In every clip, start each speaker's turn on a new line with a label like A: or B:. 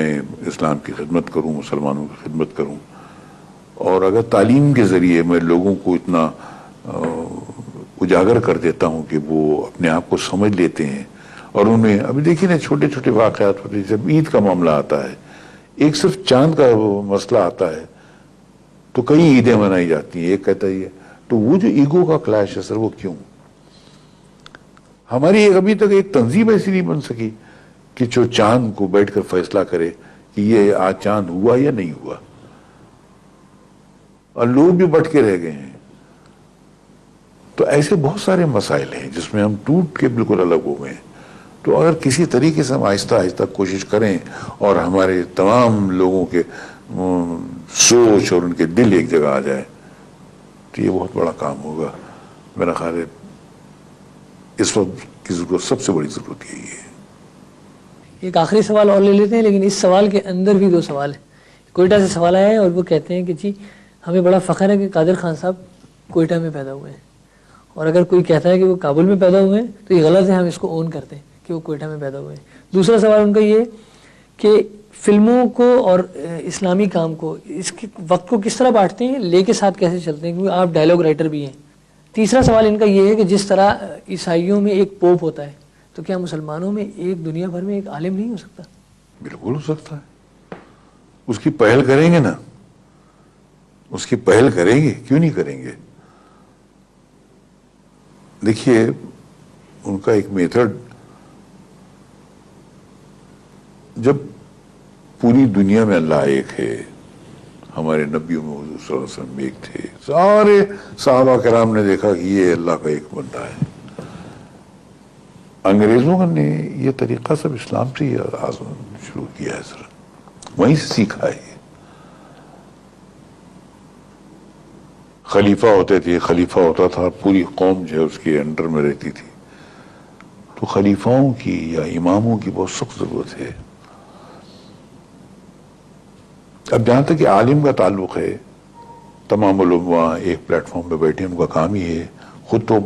A: میں اسلام کی خدمت کروں، مسلمانوں کی خدمت کروں، اور اگر تعلیم کے ذریعے میں لوگوں کو اتنا اجاگر کر دیتا ہوں کہ وہ اپنے آپ کو سمجھ لیتے ہیں، اور انہیں ابھی دیکھیے نا چھوٹے چھوٹے واقعات ہوتے ہیں، جب عید کا معاملہ آتا ہے، ایک صرف چاند کا مسئلہ آتا ہے تو کئی عیدیں منائی جاتی ہیں، ایک کہتا ہے تو وہ جو ایگو کا کلیش ہے سر، وہ کیوں؟ ہماری ابھی تک ایک تنظیم ایسی نہیں بن سکی کہ جو چاند کو بیٹھ کر فیصلہ کرے کہ یہ آج چاند ہوا یا نہیں ہوا، اور لوگ بھی بٹ کے رہ گئے ہیں۔ تو ایسے بہت سارے مسائل ہیں جس میں ہم ٹوٹ کے بالکل الگ ہو گئے ہیں۔ تو اگر کسی طریقے سے ہم آہستہ آہستہ کوشش کریں اور ہمارے تمام لوگوں کے سوچ اور ان کے دل ایک جگہ آ جائے تو یہ بہت بڑا کام ہوگا۔ میرا خیال ہے اس وقت کی ضرورت، سب سے بڑی ضرورت یہی ہے۔
B: ایک آخری سوال اور لے لیتے ہیں، لیکن اس سوال کے اندر بھی دو سوال ہیں۔ کوئٹہ سے سوال آیا ہے اور وہ کہتے ہیں کہ جی ہمیں بڑا فخر ہے کہ قادر خان صاحب کوئٹہ میں پیدا ہوئے ہیں، اور اگر کوئی کہتا ہے کہ وہ کابل میں پیدا ہوئے ہیں تو یہ غلط ہے، ہم اس کو اون کرتے ہیں کہ وہ کوئٹہ میں پیدا ہوئے ہیں۔ دوسرا سوال ان کا یہ کہ فلموں کو اور اسلامی کام کو، اس کے وقت کو کس طرح بانٹتے ہیں، لے کے ساتھ کیسے چلتے ہیں، کیونکہ آپ ڈائلاگ رائٹر بھی ہیں۔ تیسرا سوال ان کا یہ ہے کہ جس طرح عیسائیوں میں ایک پوپ ہوتا ہے تو کیا مسلمانوں میں ایک دنیا بھر میں ایک عالم نہیں ہو سکتا؟
A: بالکل ہو سکتا ہے، اس کی پہل کریں گے نا، اس کی پہل کریں گے، کیوں نہیں کریں گے؟ دیکھیے ان کا ایک میتھڈ، جب پوری دنیا میں اللہ ایک ہے، ہمارے نبیوں میں حضور صلی اللہ علیہ وسلم ایک تھے، سارے صحابہ کرام نے دیکھا کہ یہ اللہ کا ایک بندہ ہے۔ انگریزوں نے یہ طریقہ سب اسلام سے ہی شروع کیا ہے سر، وہیں سے سیکھا ہے۔ خلیفہ ہوتے تھے، خلیفہ ہوتا تھا، پوری قوم جو ہے اس کے انڈر میں رہتی تھی۔ تو خلیفاؤں کی یا اماموں کی بہت سخت ضرورت ہے۔ اب جہاں تک کہ عالم کا تعلق ہے، تمام علماء ایک پلیٹ فارم پہ بیٹھے، ان کا کام ہی ہے خود تو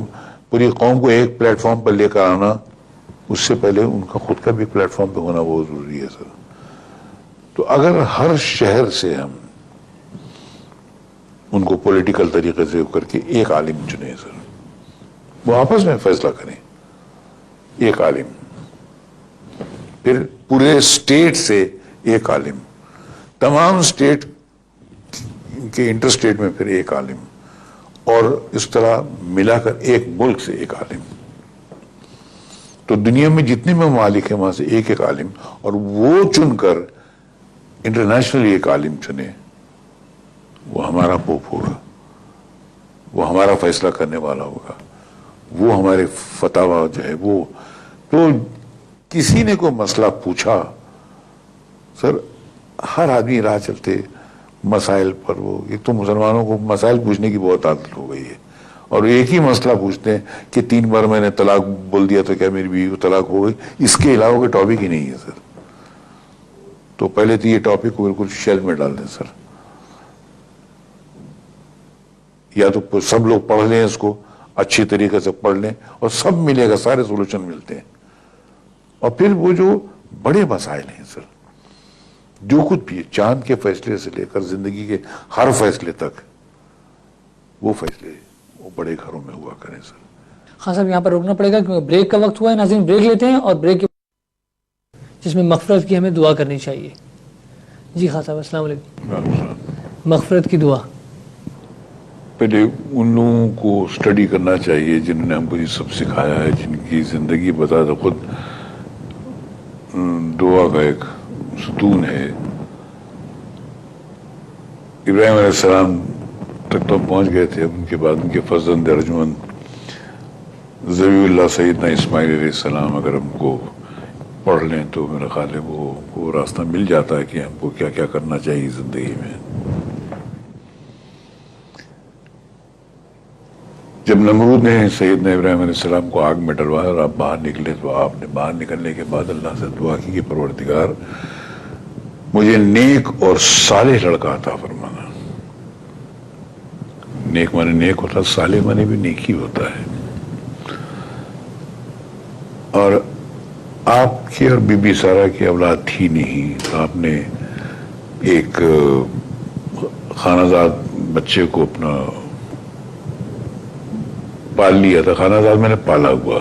A: پوری قوم کو ایک پلیٹ فارم پر لے کر آنا، اس سے پہلے ان کا خود کا بھی پلیٹ فارم پہ ہونا بہت ضروری ہے سر۔ تو اگر ہر شہر سے ہم ان کو پولیٹیکل طریقے سے کر کے ایک عالم چنیں سر، وہ آپس میں فیصلہ کریں، ایک عالم، پھر پورے اسٹیٹ سے ایک عالم، تمام اسٹیٹ کے انٹر اسٹیٹ میں پھر ایک عالم، اور اس طرح ملا کر ایک ملک سے ایک عالم۔ تو دنیا میں جتنے بھی ممالک ہیں وہاں سے ایک ایک عالم، اور وہ چن کر انٹرنیشنلی ایک عالم چنے، وہ ہمارا پوپ ہوگا، وہ ہمارا فیصلہ کرنے والا ہوگا، وہ ہمارے فتاوی جو ہے وہ۔ تو کسی نے کوئی مسئلہ پوچھا سر، ہر آدمی راہ چلتے مسائل پر، وہ ایک تو مسلمانوں کو مسائل پوچھنے کی بہت عادت ہو گئی ہے، اور ایک ہی مسئلہ پوچھتے ہیں کہ 3 بار میں نے طلاق بول دیا تو کیا میری بیوی کو طلاق ہو گئی؟ اس کے علاوہ کوئی ٹاپک ہی نہیں ہے سر۔ تو پہلے تو یہ ٹاپک کو بالکل شیل میں ڈال دیں سر، یا تو سب لوگ پڑھ لیں اس کو، اچھی طریقے سے پڑھ لیں، اور سب ملے گا، سارے سولوشن ملتے ہیں۔ اور پھر وہ جو بڑے مسائل ہیں سر، جو کچھ بھی ہے، چاند کے فیصلے سے لے کر زندگی کے ہر فیصلے تک، وہ فیصلے وہ بڑے گھروں میں ہوا کریں سر۔
B: خان صاحب یہاں پر روکنا پڑے گا کیونکہ بریک کا وقت ہوا ہے، ناظرین بریک لیتے ہیں، اور بریک جس میں مغفرت کی ہمیں دعا کرنی چاہیے۔ جی خان صاحب السلام علیکم۔ مغفرت کی دعا
A: پہلے ان لوگوں کو اسٹڈی کرنا چاہیے جنہوں نے ہم کو یہ سب سکھایا ہے، جن کی زندگی بتا تو خود دعا کا ایک ستون ہے۔ ابراہیم علیہ السلام تک تو پہنچ گئے تھے، ان کے بعد ان کے فرزند ارجمند ذبیح اللہ سیدنا اسماعیل علیہ السلام اگر ہم کو پڑھ لیں تو میرا خیال ہے وہ راستہ مل جاتا ہے کہ ہم کو کیا کیا کرنا چاہیے زندگی میں۔ جب نمرود نے سیدنا ابراہیم علیہ السلام کو آگ میں ڈلوایا اور آپ باہر نکلے تو آپ نے باہر نکلنے کے بعد اللہ سے دعا کی کہ پروردگار مجھے نیک اور صالح لڑکا عطا فرمانا۔ نیک مانے نیک ہوتا، صالح مانے بھی نیک ہی ہوتا ہے۔ اور آپ کی اور بی بی سارا کی اولاد تھی نہیں، تو آپ نے ایک خانہ زاد بچے کو اپنا پال لیا تھا. خانہ زاد میں نے پالا ہوا.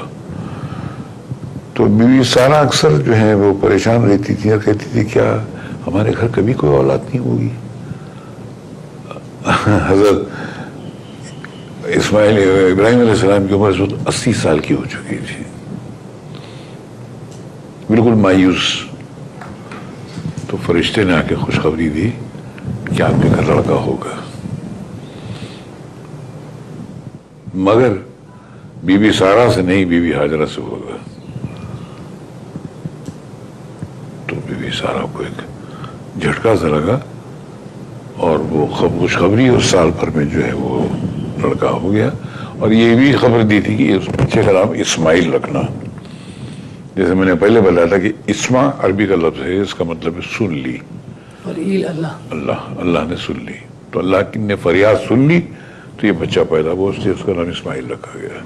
A: تو بی بی سارا اکثر جو ہے وہ پریشان رہتی تھی اور کہتی تھی کیا ہمارے گھر کبھی کوئی اولاد نہیں ہوگی. حضرت ابراہیم علیہ السلام کی عمر اس وقت 80 سال کی ہو چکی تھی، بالکل مایوس. تو فرشتے نے آ کے خوشخبری دی کہ آپ کے گھر لڑکا ہوگا. مگر بی بی سارا سے نہیں، بی بی ہاجرہ سے ہوگا. تو بی بی سارا کو ایک جھٹکا سا لگا اور وہ خوشخبری اس سال بھر میں جو ہے وہ لڑکا ہو گیا. اور یہ بھی خبر دی تھی کہ اس بچے کا نام اسماعیل رکھنا. جیسے میں نے پہلے بتایا تھا کہ اسما عربی کا لفظ ہے، اس کا مطلب ہے سن لی،
B: اور اللہ
A: اللہ نے سن لی. تو اللہ کی نے فریاد سن لی تو یہ بچہ پیدا ہوا، اس لیے اس کا نام اسماعیل رکھا گیا.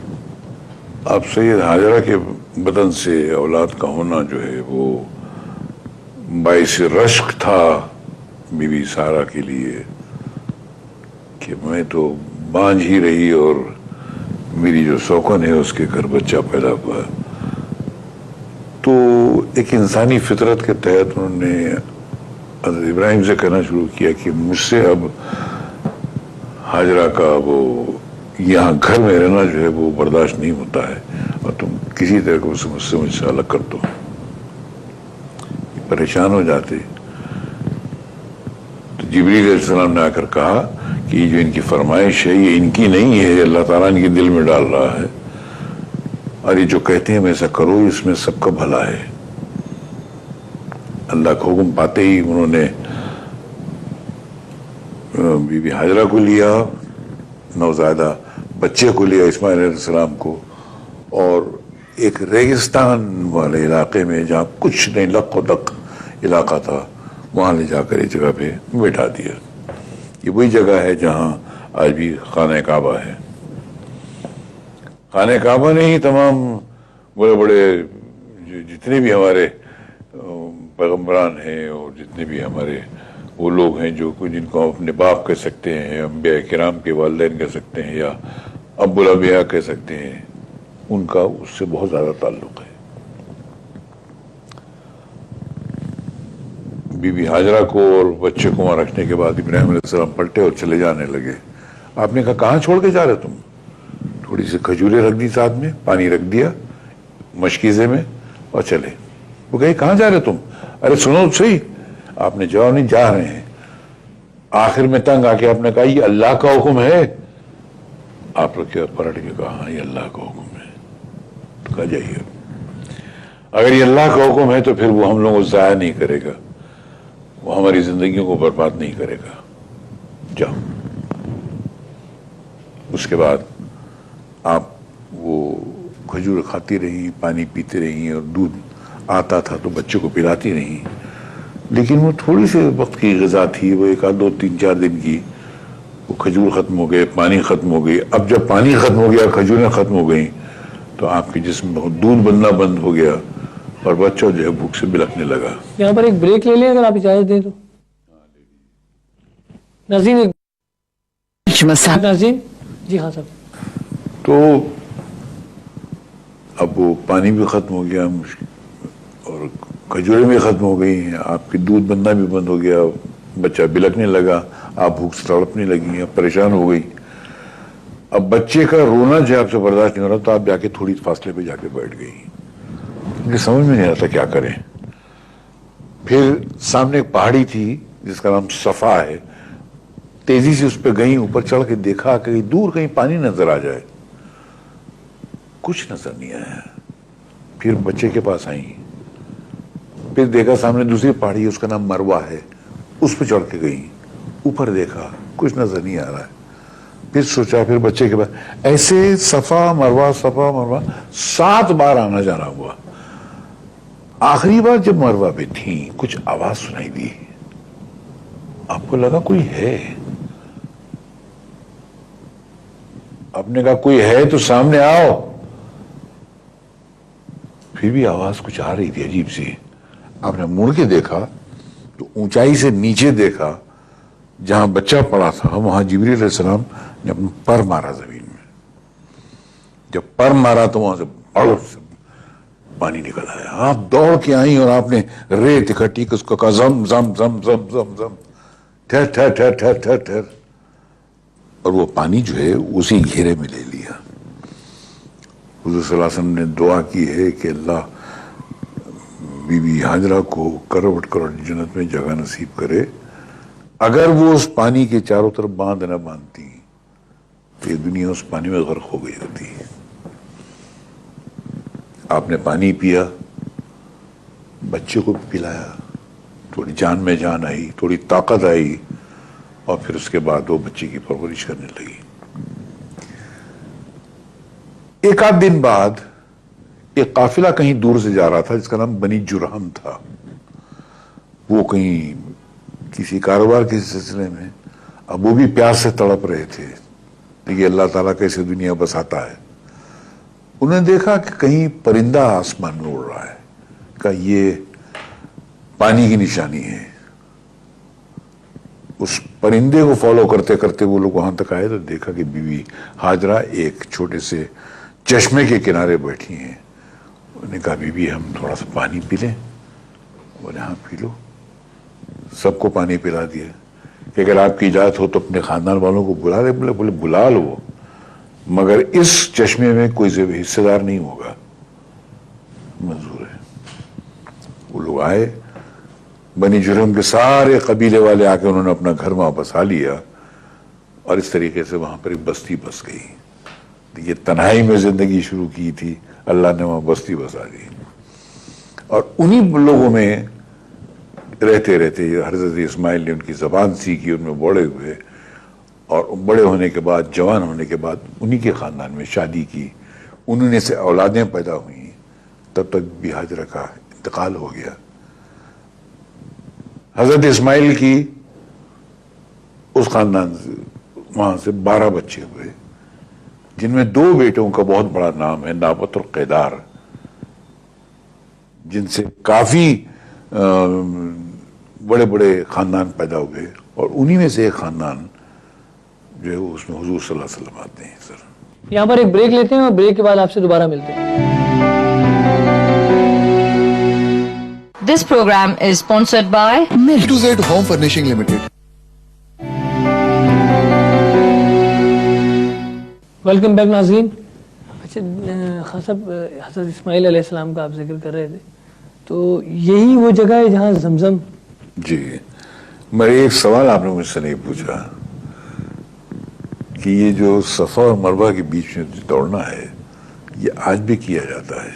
A: اب سید ہاجرہ کے بدن سے اولاد کا ہونا جو ہے وہ باعث رشک تھا بی بی سارا کے لیے کہ میں تو بانجھ ہی رہی اور میری جو سوکن ہے اس کے گھر بچہ پیدا ہوا. تو ایک انسانی فطرت کے تحت انہوں نے حضرت ابراہیم سے کہنا شروع کیا کہ مجھ سے اب ہاجرہ کا وہ یہاں گھر میں رہنا جو ہے وہ برداشت نہیں ہوتا ہے، اور تم کسی طرح کو مجھ سے الگ کر دو. پریشان ہو جاتے. تو جبریل علیہ السلام نے آ کر کہا کہ یہ جو ان کی فرمائش ہے یہ ان کی نہیں ہے، اللہ تعالیٰ ان کے دل میں ڈال رہا ہے، اور یہ جو کہتے ہیں ویسا کرو، اس میں سب کا بھلا ہے. اللہ کا حکم پاتے ہی انہوں نے بی بی ہاجرہ کو لیا، نوزائیدہ بچے کو لیا اسماعیل علیہ السلام کو، اور ایک ریگستان والے علاقے میں جہاں کچھ نہیں، لق و دق علاقہ تھا، وہاں لے جا کر ایک جگہ پہ بیٹھا دیا. یہ وہی جگہ ہے جہاں آج بھی خانہ کعبہ ہے. خانہ کعبہ نے ہی تمام بڑے بڑے جتنے بھی ہمارے پیغمبران ہیں اور جتنے بھی ہمارے وہ لوگ ہیں جو جن کو ہم اپنے باپ کہہ سکتے ہیں، انبیاء کرام کے والدین کہہ سکتے ہیں، یا ابو الانبیاء کہہ سکتے ہیں، ان کا اس سے بہت زیادہ تعلق ہے. بی بی ہاجرہ کو اور بچے کو وہاں رکھنے کے بعد ابراہیم علیہ السلام پلٹے اور چلے جانے لگے. آپ نے کہا کہاں چھوڑ کے جا رہے تم؟ تھوڑی سی کھجوریں رکھ دی ساتھ میں، پانی رکھ دیا مشکیزے میں اور چلے. وہ کہے کہاں جا رہے تم؟ ارے سنو صحیح. آپ نے جواب نہیں، جا رہے ہیں. آخر میں تنگ آ کے آپ نے کہا یہ اللہ کا حکم ہے. آپ رکھے پلٹ کے کہا ہاں یہ اللہ کا حکم ہے. تو کہا جائیے، اگر یہ اللہ کا حکم ہے تو پھر وہ ہم لوگوں کو ضائع نہیں کرے گا، وہ ہماری زندگیوں کو برباد نہیں کرے گا. جاؤ. اس کے بعد آپ وہ کھجور کھاتی رہی، پانی پیتے رہی، اور دودھ آتا تھا تو بچے کو پلاتی رہی. لیکن وہ تھوڑی سی وقت کی غذا تھی، وہ 1 2 3 4 دن کی. وہ کھجور ختم ہو گئے، پانی ختم ہو گئی. اب جب پانی ختم ہو گیا، کھجوریں ختم ہو گئیں، تو آپ کے جسم میں دودھ بننا بند ہو گیا اور بچہ جو ہے بھوک سے بلکنے لگا.
B: یہاں پر ایک بریک لے لیں اگر آپ اجازت دیں تو. ناظرین جی ہاں صاحب.
A: تو اب وہ پانی بھی ختم ہو گیا اور کھجوریں بھی ختم ہو گئی ہیں، آپ کی دودھ بننا بھی بند ہو گیا، بچہ بلکنے لگا، آپ بھوک سے تڑپنے لگی، آپ پریشان ہو گئی. اب بچے کا رونا جو آپ سے برداشت نہیں ہو رہا تو آپ جا کے تھوڑی فاصلے پہ جا کے بیٹھ گئی. مجھے سمجھ میں نہیں آتا کیا کریں. پھر سامنے ایک پہاڑی تھی جس کا نام صفا ہے، تیزی سے اس پہ گئیں، اوپر چڑھ کے دیکھا کہ دور کہیں پانی نظر آ جائے. کچھ نظر نہیں آیا. پھر بچے کے پاس آئیں، پھر دیکھا سامنے دوسری پہاڑی ہے، اس کا نام مروہ ہے، اس پہ چڑھ کے گئیں، اوپر دیکھا کچھ نظر نہیں آ رہا ہے. پھر سوچا، پھر بچے کے بعد ایسے صفا مروہ 7 بار آنا جانا ہوا. آخری بار جب مروہ پہ تھیں کچھ آواز سنائی دی. آپ کو لگا کوئی ہے. آپ نے کہا کوئی ہے تو سامنے آؤ. پھر بھی آواز کچھ آ رہی تھی عجیب سی. آپ نے مڑ کے دیکھا تو اونچائی سے نیچے دیکھا, جہاں بچہ پڑا تھا وہاں جبریل علیہ السلام نے اپنا پر مارا زمین میں. جب پر مارا تو وہاں سے بڑ سے پانی نکل آیا. آپ دوڑ کے آئی اور آپ نے ریت اکٹھی اس کو کہا زم زم زم زم زم زم, ٹھہر ٹھہر ٹھہر ٹھہر ٹھہر ٹھہر, اور وہ پانی جو ہے اسی گھیرے میں لے لیا. حضور صلی اللہ علیہ وسلم نے دعا کی ہے کہ اللہ بی بی ہاجرہ کو کروٹ کروٹ جنت میں جگہ نصیب کرے. اگر وہ اس پانی کے چاروں طرف باندھ نہ باندھتی تو یہ دنیا اس پانی میں غرق ہو گئی ہوتی. آپ نے پانی پیا, بچے کو بھی پلایا, تھوڑی جان میں جان آئی, تھوڑی طاقت آئی, اور پھر اس کے بعد وہ بچے کی پرورش کرنے لگی. ایک آدھ دن بعد ایک قافلہ کہیں دور سے جا رہا تھا جس کا نام بنی جرہم تھا. وہ کہیں کسی کاروبار کے سلسلے میں, اب وہ بھی پیاس سے تڑپ رہے تھے. دیکھیے اللہ تعالیٰ کیسے دنیا بساتا ہے. انہوں نے دیکھا کہ کہیں پرندہ آسمان میں اڑ رہا ہے, کہ یہ پانی کی نشانی ہے. اس پرندے کو فالو کرتے کرتے وہ لوگ وہاں تک آئے تو دیکھا کہ بی بی ہاجرہ ایک چھوٹے سے چشمے کے کنارے بیٹھی ہیں. انہوں نے کہا بی بی ہم تھوڑا سا پانی پی لیں. بولے ہاں پی لو. سب کو پانی پلا دیا کہ اگر آپ کی اجازت ہو تو اپنے خاندان والوں کو بلا لے. بولے بلا لو, مگر اس چشمے میں کوئی حصے دار نہیں ہوگا. منظور ہے. وہ لوگ آئے, بنی جرہم کے سارے قبیلے والے آ کے انہوں نے اپنا گھر وہاں بسا لیا, اور اس طریقے سے وہاں پر ایک بستی بس گئی. یہ تنہائی میں زندگی شروع کی تھی, اللہ نے وہاں بستی بسا دی. اور انہی لوگوں میں رہتے رہتے حضرت اسماعیل نے ان کی زبان سیکھی, ان میں بڑے ہوئے, اور بڑے ہونے کے بعد, جوان ہونے کے بعد انہی کے خاندان میں شادی کی, انہوں سے اولادیں پیدا ہوئیں. تب تک بھی ہاجرہ کا انتقال ہو گیا. حضرت اسماعیل کی اس خاندان سے وہاں سے 12 بچے ہوئے, جن میں 2 بیٹوں کا بہت بڑا نام ہے نابت اور قیدار, جن سے کافی بڑے بڑے خاندان پیدا ہوئے. اور انہی میں سے ایک خاندان جو ہے اس میں حضور صلی اللہ علیہ وسلم آتے ہیں. سر
B: یہاں پر ایک بریک لیتے ہیں اور بریک کے بعد آپ سے دوبارہ ملتے ہیں.
C: This program is sponsored by
D: A to Z Home Furnishing Limited.
B: Welcome back ناظرین. اچھا خان صاحب, حضرت اسماعیل علیہ السلام کا آپ ذکر کر رہے تھے, تو یہی وہ جگہ ہے جہاں زمزم.
A: جی, میں ایک سوال آپ نے مجھ سے نہیں پوچھا کہ یہ جو صفا اور مروہ کے بیچ میں دوڑنا ہے یہ آج بھی کیا جاتا ہے.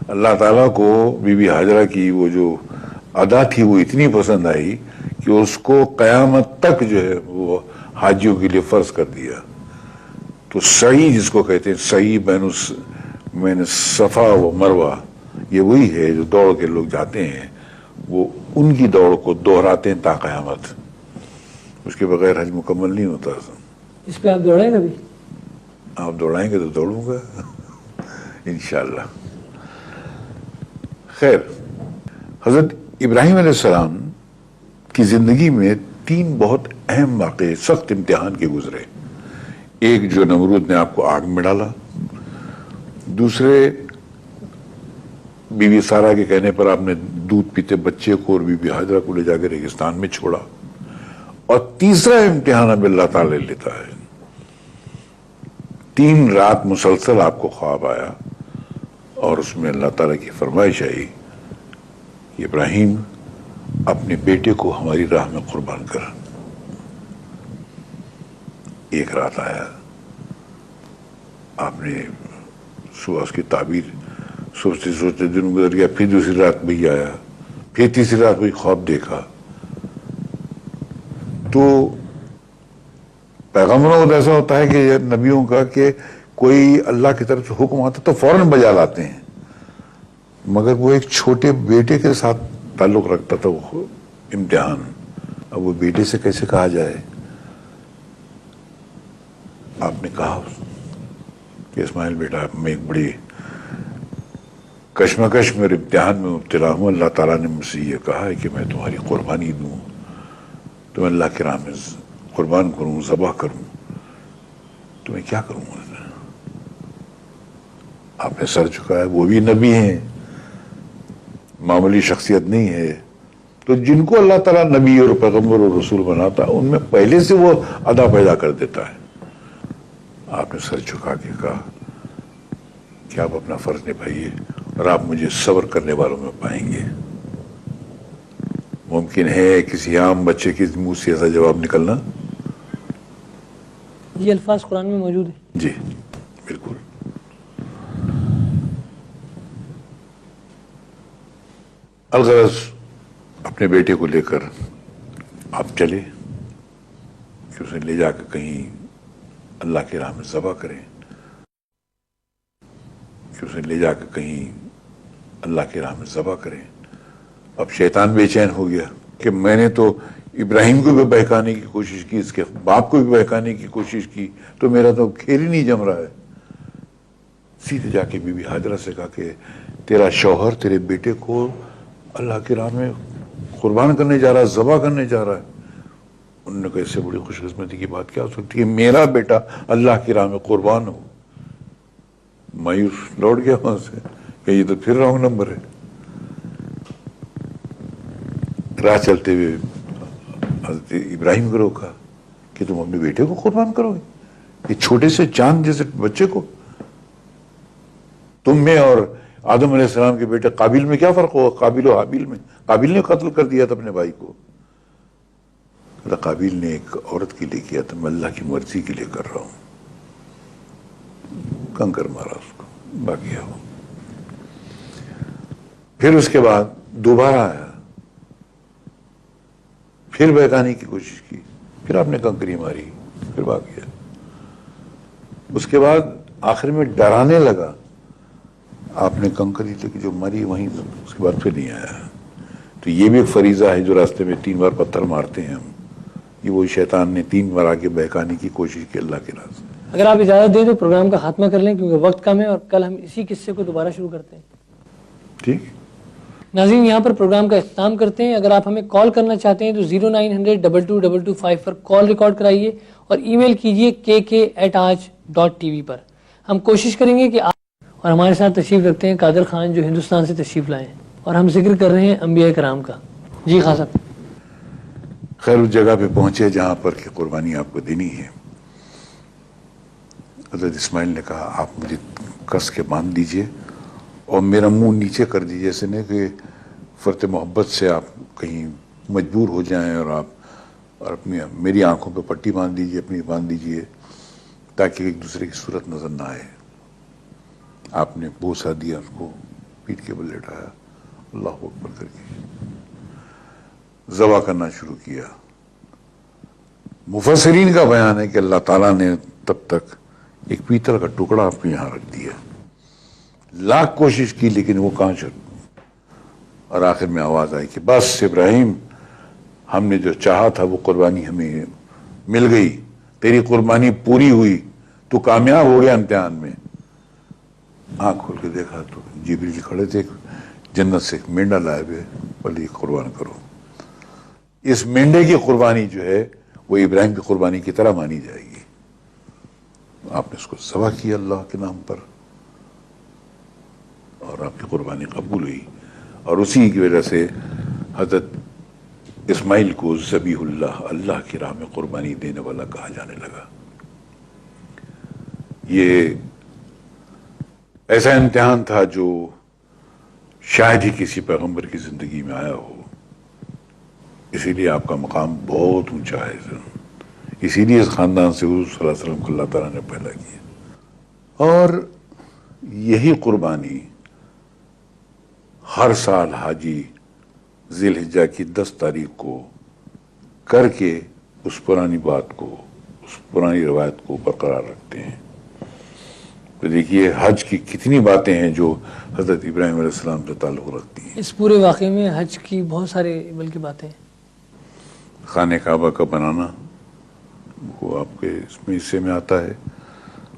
A: اللہ تعالیٰ کو بی بی ہاجرہ کی وہ جو ادا تھی وہ اتنی پسند آئی کہ اس کو قیامت تک جو ہے وہ حاجیوں کے لیے فرض کر دیا. تو سعی جس کو کہتے ہیں, سعی بین صفا و مروہ, یہ وہی ہے جو دوڑ کے لوگ جاتے ہیں, وہ ان کی دوڑ کو دہراتے ہیں تا قیامت. اس کے بغیر حج مکمل نہیں ہوتا.
B: اس پہ آپ دوڑیں کبھی؟
A: آپ دوڑائیں گے تو دوڑوں گا انشاءاللہ. خیر, حضرت ابراہیم علیہ السلام کی زندگی میں 3 بہت اہم واقعے سخت امتحان کے گزرے. ایک جو نمرود نے آپ کو آگ میں ڈالا, دوسرے بی بی سارا کے کہنے پر آپ نے دودھ پیتے بچے کو اور بی بی ہاجرہ کو لے جا کے ریگستان میں چھوڑا, اور تیسرا امتحان اب اللہ تعالی لیتا ہے. 3 رات مسلسل آپ کو خواب آیا اور اس میں اللہ تعالیٰ کی فرمائش آئی کہ ابراہیم اپنے بیٹے کو ہماری راہ میں قربان کر. ایک رات آیا, آپ نے صبح اس کی تعبیر سوچتے سوچتے دن گزر گیا, پھر دوسری رات بھی آیا, پھر تیسری رات بھی خواب دیکھا. تو پیغمبروں کو ایسا ہوتا ہے کہ نبیوں کا کہ کوئی اللہ کی طرف سے حکم آتا تو فوراً بجا لاتے ہیں, مگر وہ ایک چھوٹے بیٹے کے ساتھ تعلق رکھتا تھا وہ امتحان. اب وہ بیٹے سے کیسے کہا جائے؟ آپ نے کہا کہ اسماعیل بیٹا, میں ایک بڑی کشمکش میں امتحان میں مبتلا ہوں، اللہ تعالیٰ نے مجھ سے یہ کہا ہے کہ میں تمہاری قربانی دوں، تو میں اللہ کی راہ میں قربان کروں، ذبح کروں، تو میں کیا کروں؟ آپ نے سر جھکایا، وہ بھی نبی ہیں، معمولی شخصیت نہیں ہے، تو جن کو اللہ تعالیٰ نبی اور پیغمبر اور رسول بناتا ہے ان میں پہلے سے وہ ادا پیدا کر دیتا ہے۔ آپ نے سر جھکا کے کہا کہ آپ اپنا فرض نبھائیے اور آپ مجھے صبر کرنے والوں میں پائیں گے۔ ممکن ہے کسی عام بچے کے منہ سے ایسا جواب نکلنا؟
B: یہ الفاظ قرآن میں موجود ہیں؟
A: جی بالکل۔ الغرض اپنے بیٹے کو لے کر آپ چلے کہ اسے لے جا کے کہیں اللہ کی راہ میں ذبح کریں، کہ اسے لے جا کے کہیں اللہ کی راہ میں ذبح کریں۔ اب شیطان بے چین ہو گیا کہ میں نے تو ابراہیم کو بھی بہکانے کی کوشش کی، اس کے باپ کو بھی بہکانے کی کوشش کی، تو میرا تو کھیل ہی نہیں جم رہا ہے۔ سیدھے جا کے بی بی ہاجرہ سے کہا کہ تیرا شوہر تیرے بیٹے کو اللہ کی راہ میں قربان کرنے جا رہا ہے، ذبح کرنے جا رہا ہے۔ انہوں نے کہا اس سے بڑی خوش قسمتی کی بات کیا ہو سکتی ہے، میرا بیٹا اللہ کی راہ میں قربان ہو۔ مایوس لوٹ گیا وہاں سے کہ یہ تو پھر رانگ نمبر ہے۔ راہ چلتے ہوئے حضرت ابراہیم کو روکا کہ تم اپنے بیٹے کو قربان کرو گے، یہ چھوٹے سے چاند جیسے بچے کو؟ تم میں اور آدم علیہ السلام کے بیٹے قابیل میں کیا فرق ہوگا؟ قابیل و حابیل میں؟ قابیل نے قتل کر دیا تھا اپنے بھائی کو، قابیل نے ایک عورت کے لیے کیا تھا، میں اللہ کی مرضی کے لیے کر رہا ہوں۔ کنکر مارا اس کو، بھاگ گیا وہ۔ پھر اس کے بعد دوبارہ آیا، پھر بہکانے کی کوشش کی، پھر آپ نے کنکری ماری، پھر بھاگ گیا۔ اس کے بعد آخر میں ڈرانے لگا، آپ نے کنکری لگی جو مری وہیں، اس کے بعد پھر نہیں آیا۔ تو یہ بھی ایک فریضہ ہے جو راستے میں 3 بار پتھر مارتے ہیں ہم، یہ وہی شیطان نے 3 بار آگے بہکانے کی کوشش کی اللہ کے راستے۔
B: اگر آپ اجازت دیں تو پروگرام کا خاتمہ کر لیں کیونکہ وقت کم ہے، اور کل ہم اسی قصے کو دوبارہ شروع کرتے ہیں۔
A: ٹھیک
B: ناظرین، یہاں پر پروگرام کا اختتام کرتے ہیں۔ اگر آپ ہمیں کال کرنا چاہتے ہیں تو 0900-222225 پر کال ریکارڈ کرائیے اور ای میل کیجیے kk@aaj.tv پر۔ ہم کوشش کریں گے کہ آپ اور ہمارے ساتھ تشریف رکھتے ہیں قادر خان جو ہندوستان سے تشریف لائے ہیں، اور ہم ذکر کر رہے ہیں انبیاء کرام کا۔ جی خان صاحب۔
A: خیر اس جگہ پہ پہنچے جہاں پر کہ قربانی آپ کو دینی ہے۔ حضرت اسماعیل نے کہا آپ مجھے کس کے باندھ دیجئے اور میرا منہ نیچے کر دیجئے، جیسے نہیں کہ فرط محبت سے آپ کہیں مجبور ہو جائیں اور اپنی میری آنکھوں پہ پٹی باندھ دیجئے تاکہ ایک دوسرے کی صورت نظر نہ آئے۔ آپ نے بوسہ دیا، اس کو پیٹھ کے بل لٹایا، اللہ اکبر کر کے ذبح کرنا شروع کیا۔ مفسرین کا بیان ہے کہ اللہ تعالیٰ نے تب تک ایک پیتل کا ٹکڑا آپ کو یہاں رکھ دیا، لاکھ کوشش کی لیکن وہ کہاں چل، اور آخر میں آواز آئی کہ بس ابراہیم، ہم نے جو چاہا تھا وہ قربانی ہمیں مل گئی، تیری قربانی پوری ہوئی، تو کامیاب ہو گیا امتحان میں۔ آنکھ کھول کے دیکھا تو جبریل کھڑے تھے، جنت سے ایک مینڈا لائے ہوئے، بولے یہ قربان کرو۔ اس مینڈے کی قربانی جو ہے وہ ابراہیم کی قربانی کی طرح مانی جائے گی۔ آپ نے اس کو ذبح کیا اللہ کے نام پر اور آپ کی قربانی قبول ہوئی، اور اسی کی وجہ سے حضرت اسماعیل کو ذبیح اللہ، اللہ کی راہ میں قربانی دینے والا کہا جانے لگا۔ یہ ایسا امتحان تھا جو شاید ہی کسی پیغمبر کی زندگی میں آیا ہو، اسی لیے آپ کا مقام بہت اونچا ہے، اسی لیے اس خاندان سے حضور صلی اللہ علیہ وسلم کو اللہ تعالیٰ نے پیدا کیا۔ اور یہی قربانی ہر سال حاجی ذی الحجہ کی 10 تاریخ کو کر کے اس پرانی بات کو، اس پرانی روایت کو برقرار رکھتے ہیں۔ تو دیکھیے حج کی کتنی باتیں ہیں جو حضرت ابراہیم علیہ السلام سے تعلق رکھتی ہیں۔
B: اس پورے واقعے میں حج کی بہت سارے بلکہ باتیں ہیں۔
A: خانہ کعبہ کا بنانا وہ آپ کے اس میں حصے میں آتا ہے،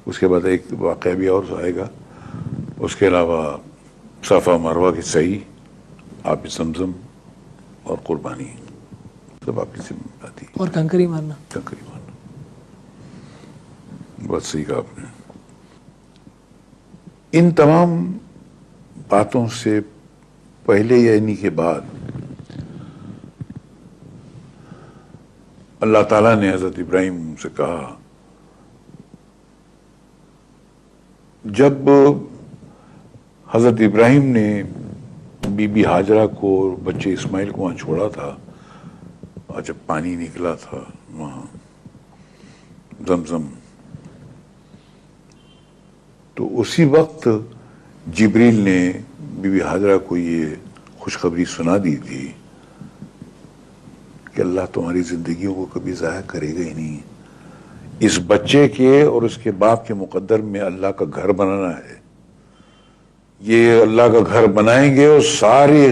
A: اس کے بعد ایک واقعہ بھی اور آئے گا، اس کے علاوہ صفا مروہ کی صحیح، آب زمزم اور قربانی سب آپ کی ذمہ آتی ہے.
B: اور کنکری مارنا.
A: تقریباً بہت صحیح کہا آپ نے. ان تمام باتوں سے پہلے یا انہی کے بعد اللہ تعالیٰ نے حضرت ابراہیم سے کہا، جب حضرت ابراہیم نے بی بی ہاجرہ کو اور بچے اسماعیل کو وہاں چھوڑا تھا، اور جب پانی نکلا تھا وہاں زمزم، تو اسی وقت جبریل نے بی بی ہاجرہ کو یہ خوشخبری سنا دی تھی کہ اللہ تمہاری زندگیوں کو کبھی ضائع کرے گا ہی نہیں. اس بچے کے اور اس کے باپ کے مقدر میں اللہ کا گھر بنانا ہے. یہ اللہ کا گھر بنائیں گے اور ساری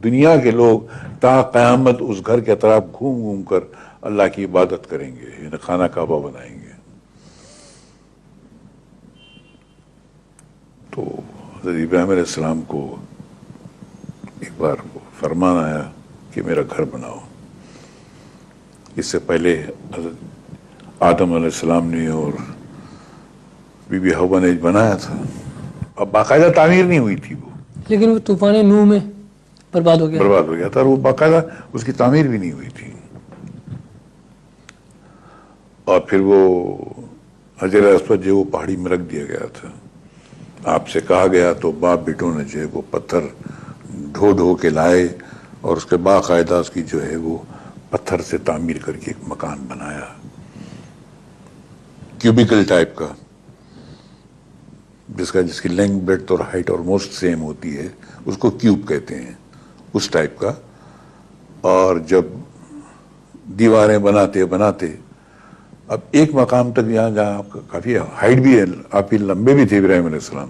A: دنیا کے لوگ تا قیامت اس گھر کے اطراف گھوم گھوم کر اللہ کی عبادت کریں گے، یعنی خانہ کعبہ بنائیں گے. تو حضرت ابراہیم علیہ السلام کو ایک بار فرمان آیا کہ میرا گھر بناؤ. اس سے پہلے حضرت آدم علیہ السلام نے اور بی بی حوا نے بنایا تھا. اب باقاعدہ تعمیر نہیں ہوئی تھی وہ،
B: لیکن وہ طوفان نوح میں برباد ہو گیا.
A: برباد ہو گیا تھا، اور وہ باقاعدہ اس کی تعمیر بھی نہیں ہوئی تھی. اور پھر وہ حجر اسود جو وہ پہاڑی میں رکھ دیا گیا تھا. آپ سے کہا گیا تو باپ بیٹوں نے جو ہے وہ پتھر ڈھو ڈھو کے لائے اور اس کے باقاعدہ اس کی جو ہے وہ پتھر سے تعمیر کر کے ایک مکان بنایا، کیوبیکل ٹائپ کا، جس کی لینتھ بریڈتھ اور ہائٹ آلموسٹ سیم ہوتی ہے، اس کو کیوب کہتے ہیں، اس ٹائپ کا. اور جب دیواریں بناتے بناتے اب ایک مقام تک جہاں کافی ہائٹ بھی ہے، آپ ہی لمبے بھی تھے ابراہیم علیہ السلام،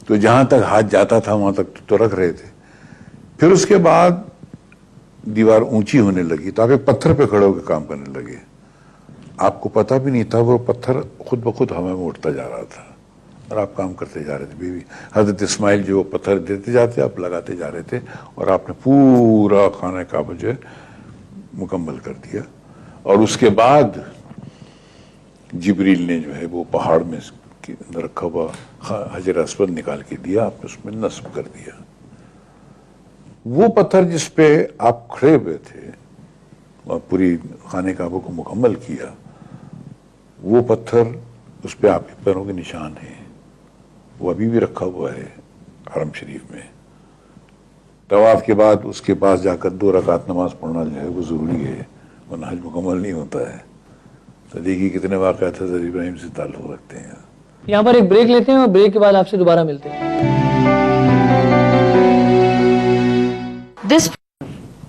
A: تو جہاں تک ہاتھ جاتا تھا وہاں تک تو رکھ رہے تھے. پھر اس کے بعد دیوار اونچی ہونے لگی تو آپ ایک پتھر پہ کھڑے ہو کے کام کرنے لگے. آپ کو پتہ بھی نہیں تھا وہ پتھر خود بخود ہوا میں اٹھتا جا رہا تھا اور آپ کام کرتے جا رہے تھے. بیوی حضرت اسماعیل جو پتھر دیتے جاتے آپ لگاتے جا رہے تھے، اور آپ نے پورا خانہ کعبہ جو ہے مکمل کر دیا. اور اس کے بعد جبریل نے جو ہے وہ پہاڑ میں رکھا ہوا حجر اسود نکال کے دیا، آپ نے اس میں نصب کر دیا. وہ پتھر جس پہ آپ کھڑے ہوئے تھے اور پوری خانہ کعبہ کو مکمل کیا، وہ پتھر اس پہ آپ کے پیروں کے نشان ہیں، وہ ابھی بھی رکھا ہوا ہے حرم شریف میں. طواف کے بعد اس کے پاس جا کر 2 رکعت نماز پڑھنا جو ہے وہ ضروری ہے، ورنہ حج مکمل نہیں ہوتا ہے. تو دیکھیے کتنے واقعات حضرت ابراہیم سے تعلق رکھتے ہیں.
B: یہاں پر ایک بریک لیتے ہیں اور بریک کے بعد آپ سے دوبارہ ملتے ہیں.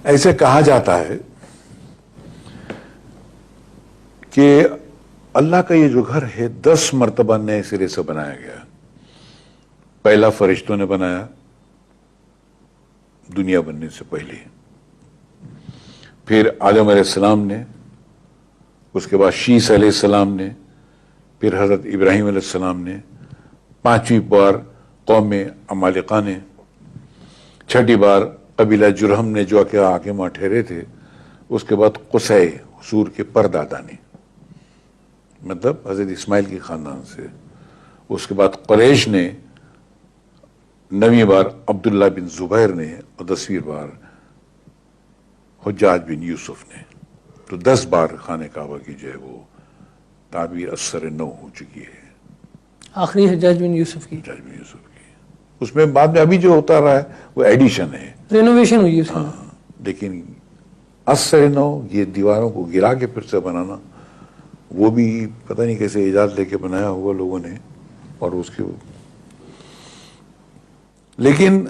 A: ایسے کہا جاتا ہے کہ اللہ کا یہ جو گھر ہے 10 مرتبہ نئے سرے سے بنایا گیا. پہلا فرشتوں نے بنایا دنیا بننے سے پہلے، پھر آدم علیہ السلام نے، اس کے بعد شیس علیہ السلام نے، پھر حضرت ابراہیم علیہ السلام نے، 5ویں بار قوم عمالقہ نے، 6ٹھی بار قبیلہ جرہم نے جو کہ آ کے وہاں ٹھہرے تھے، اس کے بعد قصے حضور کے پردادا نے، مطلب حضرت اسماعیل کی خاندان سے، اس کے بعد قریش نے، 9ویں بار عبداللہ بن زبیر نے، اور 10ویں بار حجاج بن یوسف نے. تو 10 بار خانہ کعبہ کی جو ہے وہ تعبیر اثر نو ہو چکی ہے.
B: آخری حجاج بن یوسف کی
A: حجاج بن یوسف کی، اس میں بعد میں ابھی جو ہوتا رہا ہے وہ ایڈیشن ہے،
B: رینوویشن ہوئی اس میں.
A: لیکن اثر نو یہ دیواروں کو گرا کے پھر سے بنانا، وہ بھی پتہ نہیں کیسے ایجاد لے کے بنایا ہوا لوگوں نے. اور اس کے لیکن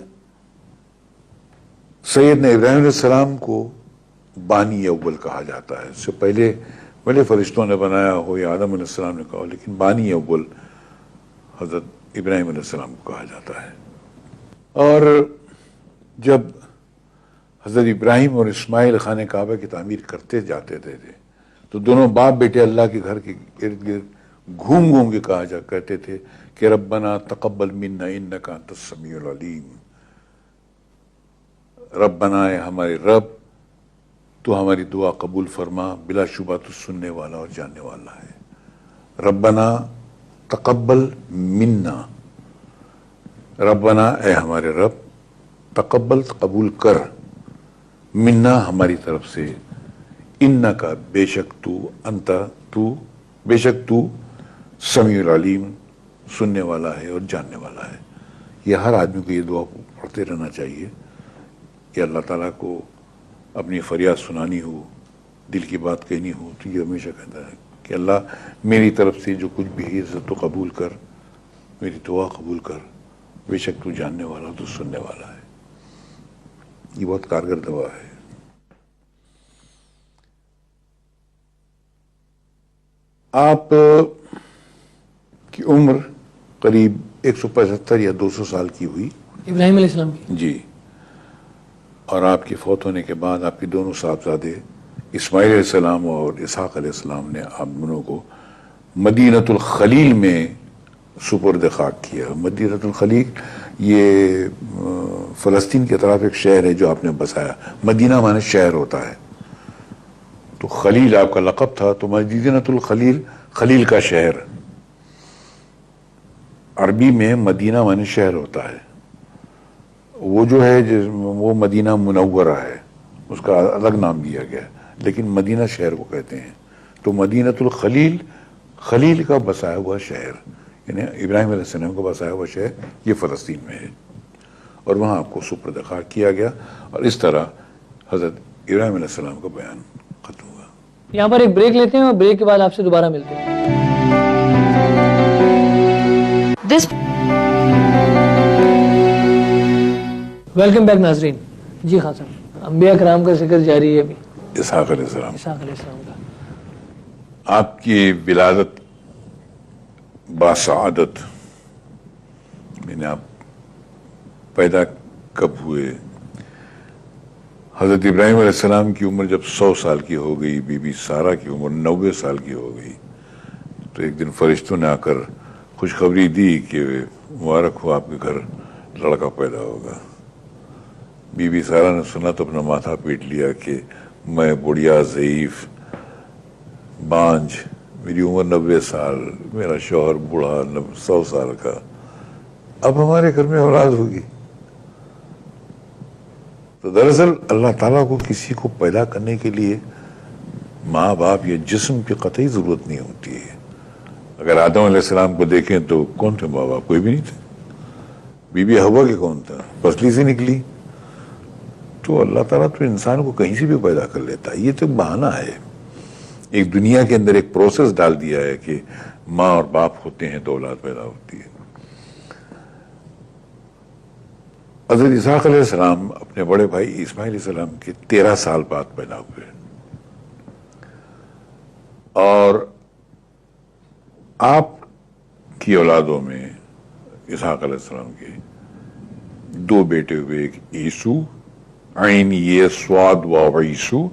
A: سیدنا ابراہیم علیہ السلام کو بانی اول کہا جاتا ہے. اس سے پہلے فرشتوں نے بنایا ہو یا آدم علیہ السلام نے کہا، لیکن بانی اول حضرت ابراہیم علیہ السلام کو کہا جاتا ہے. اور جب حضرت ابراہیم اور اسماعیل خانہ کعبہ کی تعمیر کرتے جاتے تھے تو دونوں باپ بیٹے اللہ کے گھر کے ارد گرد گھوم گھوم کے کہا جا کرتے تھے کہ ربنا تقبل منا انک انت السمیع العلیم، ربنا اے ہمارے رب تو ہماری دعا قبول فرما، بلا شبہ تو سننے والا اور جاننے والا ہے۔ ربنا تقبل منا، ربنا اے ہمارے رب تقبل قبول کر، منا ہماری طرف سے، انکا بے شک تو، انتا تو، بے شک تو سمیع العلیم سننے والا ہے اور جاننے والا ہے۔ یہ ہر آدمی کو یہ دعا پڑھتے رہنا چاہیے کہ اللہ تعالیٰ کو اپنی فریاد سنانی ہو، دل کی بات کہنی ہو تو یہ ہمیشہ کہتا ہے کہ اللہ میری طرف سے جو کچھ بھی ہے تو قبول کر، میری دعا قبول کر، بے شک تو جاننے والا تو سننے والا ہے۔ یہ بہت کارگر دعا ہے۔ آپ کی عمر قریب 175 یا 200 سال کی ہوئی،
B: ابراہیم علیہ السلام کی۔
A: جی، اور آپ کے فوت ہونے کے بعد آپ کے دونوں صاحبزادے اسماعیل علیہ السلام اور اسحاق علیہ السلام نے آپ دونوں کو مدینۃ الخلیل میں سپرد خاک کیا۔ مدینۃ الخلیل یہ فلسطین کی طرف ایک شہر ہے جو آپ نے بسایا۔ مدینہ مانے شہر ہوتا ہے، تو خلیل آپ کا لقب تھا، تو مدینۃ الخلیل خلیل کا شہر، عربی میں مدینہ مانے شہر ہوتا ہے۔ وہ جو ہے وہ مدینہ منورہ ہے، اس کا الگ نام دیا گیا ہے، لیکن مدینہ شہر کو کہتے ہیں۔ تو مدینۃ الخلیل خلیل کا بسایا ہوا شہر، یعنی ابراہیم علیہ السلام کا بسایا ہوا شہر یہ فلسطین میں ہے، اور وہاں آپ کو سپرد خاک کیا گیا، اور اس طرح حضرت ابراہیم علیہ السلام کا بیان ختم ہوا۔
B: یہاں پر ایک بریک لیتے ہیں اور بریک کے بعد آپ سے دوبارہ ملتے ہیں۔
C: This
B: ویلکم بیک ناظرین۔ جی خان صاحب، انبیاء کرام کا ذکر جاری ہے ابھی،
A: اسحاق علیہ السلام،
B: اسحاق علیہ السلام کا۔
A: آپ کی ولادت باسعادت، یعنی آپ پیدا کب ہوئے؟ حضرت ابراہیم علیہ السلام کی عمر جب 100 سال کی ہو گئی، بی بی سارہ کی عمر 90 سال کی ہو گئی، تو ایک دن فرشتوں نے آ کر خوشخبری دی کہ مبارک ہو، آپ کے گھر لڑکا پیدا ہوگا۔ بی بی سارہ نے سنا تو اپنا ماتھا پیٹ لیا کہ میں بڑھیا، ضعیف، بانجھ، میری عمر 90 سال، میرا شوہر بوڑھا 100 سال کا، اب ہمارے گھر میں اولاد ہوگی؟ تو دراصل اللہ تعالیٰ کو کسی کو پیدا کرنے کے لیے ماں باپ یا جسم کی قطعی ضرورت نہیں ہوتی ہے۔ اگر آدم علیہ السلام کو دیکھیں تو کون تھے ماں باپ؟ کوئی بھی نہیں تھے۔ بی بی حوا کے کون تھا؟ پسلی سے نکلی۔ تو اللہ تعالیٰ تو انسان کو کہیں سے بھی پیدا کر لیتا ہے، یہ تو بہانہ ہے۔ ایک دنیا کے اندر ایک پروسیس ڈال دیا ہے کہ ماں اور باپ ہوتے ہیں تو اولاد پیدا ہوتی ہے۔ حضرت اسحاق علیہ السلام اپنے بڑے بھائی اسماعیل علیہ السلام کے 13 سال بعد پیدا ہوئے، اور آپ کی اولادوں میں اسحاق علیہ السلام کے 2 بیٹے ہوئے، ایک عیسو، عین یہ سواد واو عیسو،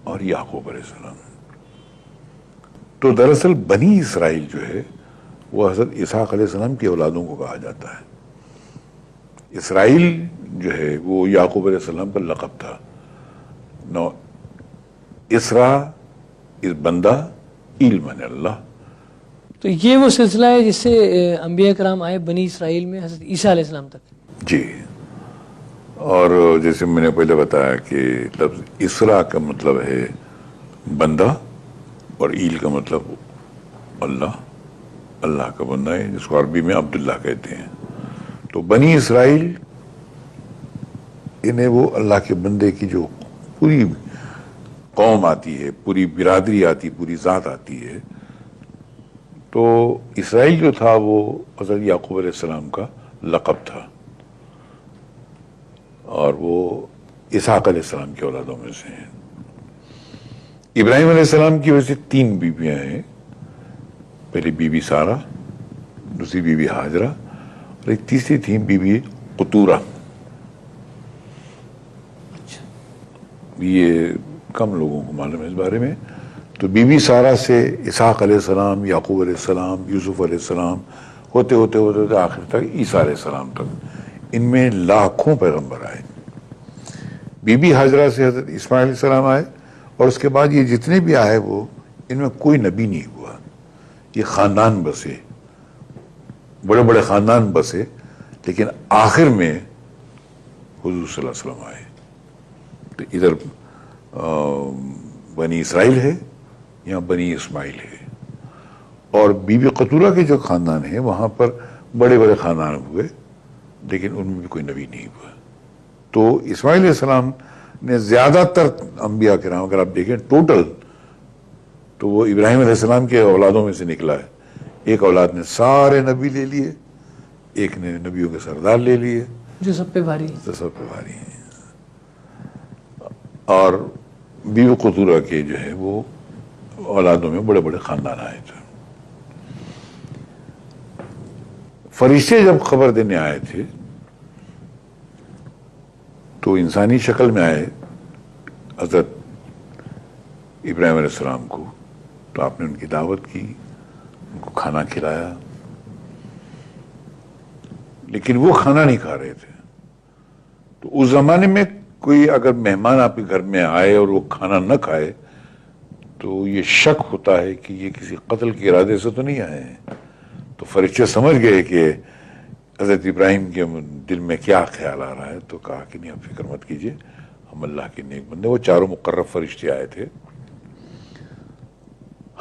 A: اور یعقوب علیہ السلام۔ تو دراصل بنی اسرائیل جو ہے وہ حضرت اسحاق علیہ السلام کی اولادوں کو کہا جاتا ہے۔ اسرائیل جو ہے وہ یعقوب علیہ السلام کا لقب تھا۔ نو اسرا اس بندہ، ایل من اللہ۔
B: تو یہ وہ سلسلہ ہے جس سے انبیاء کرام آئے بنی اسرائیل میں حضرت عیسیٰ علیہ السلام تک۔
A: جی، اور جیسے میں نے پہلے بتایا کہ لفظ اسرا کا مطلب ہے بندہ، اور ایل کا مطلب اللہ، اللہ کا بندہ ہے، جس کو عربی میں عبداللہ کہتے ہیں۔ تو بنی اسرائیل انہیں وہ اللہ کے بندے کی جو پوری قوم آتی ہے، پوری برادری آتی، پوری ذات آتی ہے، تو اسرائیل جو تھا وہ حضرت یعقوب علیہ السلام کا لقب تھا، اور وہ اسحاق علیہ السلام کی اولادوں میں سے ہیں۔ ابراہیم علیہ السلام کی وجہ سے 3 بیویاں ہیں، پہلی بی بی سارہ، دوسری بی بی ہاجرہ، اور ایک تیسری تھی بی بی قطورہ۔ یہ کم لوگوں کو معلوم ہے اس بارے میں۔ تو بی بی سارہ سے اسحاق علیہ السلام، یعقوب علیہ السلام، یوسف علیہ السلام ہوتے ہوتے ہوتے ہوتے آخر تک عیسیٰ علیہ السلام تک، ان میں لاکھوں پیغمبر آئے. بی بی ہاجرہ سے حضرت اسماعیل علیہ السلام آئے، اور اس کے بعد یہ جتنے بھی آئے وہ ان میں کوئی نبی نہیں ہوا. یہ خاندان بسے، بڑے بڑے خاندان بسے، لیکن آخر میں حضور صلی اللہ علیہ وسلم آئے. تو ادھر بنی اسرائیل ہے، یہاں بنی اسماعیل ہے. اور بی بی قتورہ کے جو خاندان ہیں وہاں پر بڑے بڑے خاندان ہوئے، لیکن ان میں بھی کوئی نبی نہیں ہوا. تو اسماعیل علیہ السلام نے زیادہ تر انبیاء کرام اگر آپ دیکھیں ٹوٹل، تو وہ ابراہیم علیہ السلام کے اولادوں میں سے نکلا ہے. ایک اولاد نے سارے نبی لے لیے، ایک نے نبیوں کے سردار لے لیے
B: جو سب پہ بھاری.
A: تو سب پہ بھاری ہیں. اور بیوی قتورہ کے جو ہے وہ اولادوں میں بڑے بڑے خاندان آئے تھے. فرشتے جب خبر دینے آئے تھے تو انسانی شکل میں آئے حضرت ابراہیم علیہ السلام کو. تو آپ نے ان کی دعوت کی، ان کو کھانا کھلایا، لیکن وہ کھانا نہیں کھا رہے تھے. تو اس زمانے میں کوئی اگر مہمان آپ کے گھر میں آئے اور وہ کھانا نہ کھائے تو یہ شک ہوتا ہے کہ یہ کسی قتل کے ارادے سے تو نہیں آئے ہیں. تو فرشتے سمجھ گئے کہ حضرت ابراہیم کے دل میں کیا خیال آ رہا ہے. تو کہا کہ نہیں، آپ فکر مت کیجئے، ہم اللہ کے نیک بندے. وہ چاروں مقرب فرشتے آئے تھے.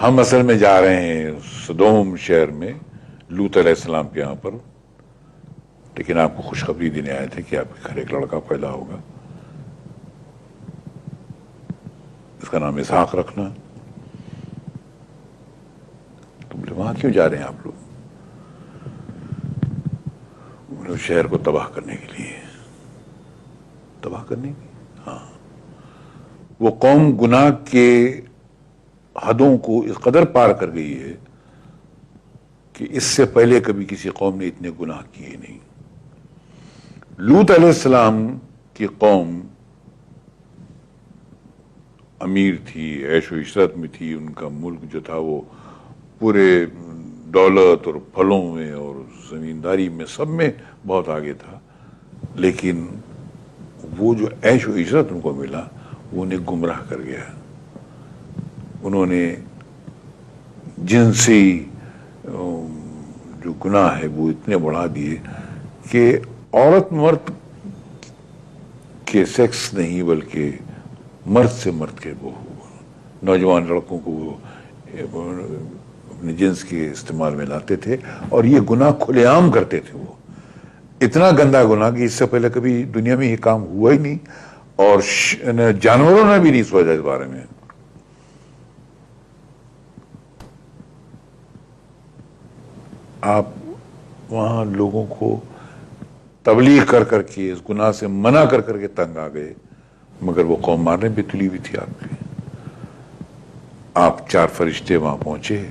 A: ہم اصل میں جا رہے ہیں سدوم شہر میں لوط علیہ السلام کے یہاں پر، لیکن آپ کو خوشخبری دینے آئے تھے کہ آپ کے گھر ایک لڑکا پیدا ہوگا، اس کا نام اسحاق رکھنا. تو بولے وہاں کیوں جا رہے ہیں آپ لوگ؟ اس شہر کو تباہ کرنے کے لیے. تباہ کرنے کی؟ ہاں. وہ قوم گناہ کے حدوں کو اس قدر پار کر گئی ہے کہ اس سے پہلے کبھی کسی قوم نے اتنے گناہ کیے نہیں. لوط علیہ السلام کی قوم امیر تھی، عیش و عشرت میں تھی. ان کا ملک جو تھا وہ پورے دولت اور پھلوں میں اور زمینداری میں سب میں بہت آگے تھا. لیکن وہ جو عیش و عشرت ان کو ملا وہ انہیں گمراہ کر گیا. انہوں نے جنسی جو گناہ ہے وہ اتنے بڑھا دیے کہ عورت مرد کے سیکس نہیں بلکہ مرد سے مرد کے وہ نوجوان لڑکوں کو وہ اپنے جنس کے استعمال میں لاتے تھے. اور یہ گناہ کھلے عام کرتے تھے. وہ اتنا گندا گناہ کہ اس سے پہلے کبھی دنیا میں یہ کام ہوا ہی نہیں، اور جانوروں نے بھی نہیں سوچا اس بارے میں. آپ وہاں لوگوں کو تبلیغ کر کر کے اس گناہ سے منع کر کر کے تنگ آ گئے، مگر وہ قوم مارنے پہ تلی ہوئی تھی آپ کی. آپ 4 فرشتے وہاں پہنچے.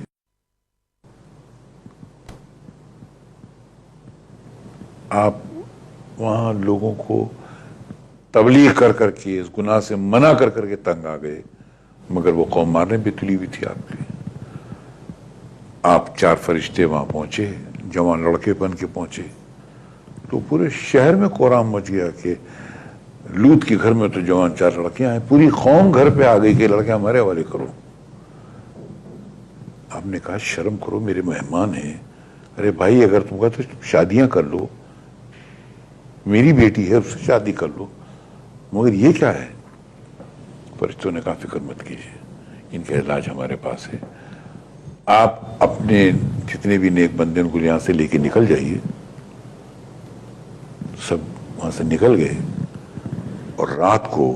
A: آپ وہاں لوگوں کو تبلیغ کر کر کے اس گناہ سے منع کر کر کے تنگ آ گئے، مگر وہ قوم مارنے پہ تلی ہوئی تھی آپ کی. آپ 4 فرشتے وہاں پہنچے، جوان لڑکے بن کے پہنچے. تو پورے شہر میں کوہرام مچ گیا کہ لوط کے گھر میں تو جوان 4 لڑکیاں ہیں. پوری قوم گھر پہ آ گئی کہ لڑکیاں ہمارے حوالے کرو. آپ نے کہا شرم کرو، میرے مہمان ہیں. ارے بھائی اگر تم کا تو شادیاں کر لو، میری بیٹی ہے اس سے شادی کر لو، مگر یہ کیا ہے؟ فرشتوں نے کہا فکر مت کیجیے، ان کا علاج ہمارے پاس ہے. آپ اپنے جتنے بھی نیک بندے ان کو یہاں سے لے کے نکل جائیے. سب وہاں سے نکل گئے اور رات کو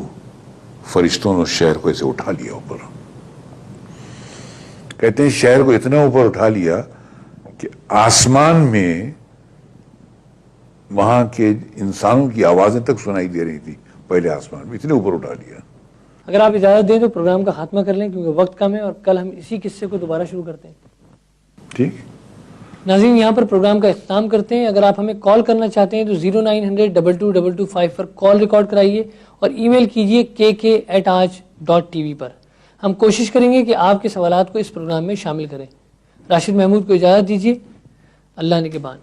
A: فرشتوں نے شہر کو ایسے اٹھا لیا اوپر. کہتے ہیں شہر کو اتنا اوپر اٹھا لیا کہ آسمان میں وہاں کے انسانوں کی آوازیں تک سنائی دے رہی تھی. پہلے آسمان میں اتنے اوپر اٹھا لیا.
B: اگر آپ اجازت دیں تو پروگرام کا خاتمہ کر لیں کیونکہ وقت کم ہے، اور کل ہم اسی قصے کو دوبارہ شروع کرتے ہیں.
A: ٹھیک
B: ناظرین، یہاں پر پروگرام کا اختتام کرتے ہیں. اگر آپ ہمیں کال کرنا چاہتے ہیں تو 0900-222225 پر کال ریکارڈ کرائیے اور ای میل کیجیے kk@aaj.tv پر. ہم کوشش کریں گے کہ آپ کے سوالات کو اس پروگرام میں شامل کریں. راشد محمود کو اجازت دیجیے. اللہ نگہبان.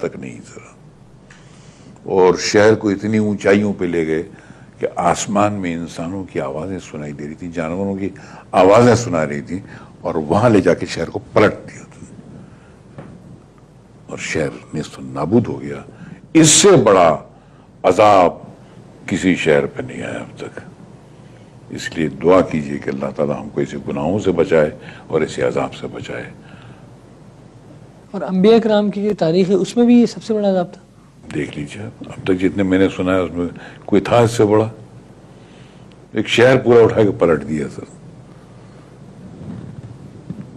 A: تک نہیں ذرا. اور شہر کو اتنی اونچائیوں پہ لے گئے کہ آسمان میں انسانوں کی آوازیں سنائی دے رہی تھی, جانوروں کی آوازیں سنا رہی تھی, اور وہاں لے جا کے شہر کو پلٹ دیا اور شہر نیست و نابود ہو گیا. اس سے بڑا عذاب کسی شہر پہ نہیں آیا اب تک. اس لیے دعا کیجئے کہ اللہ تعالیٰ ہم کو ایسے گناہوں سے بچائے اور ایسے عذاب سے بچائے.
B: اور انبیاء کرام کی جو تاریخ ہے اس میں بھی یہ سب سے بڑا عذاب تھا.
A: دیکھ لیجیے اب تک جتنے میں نے سنا ہے اس میں کوئی تھا اس سے بڑا. ایک شہر پورا اٹھا کے پلٹ دیا سر.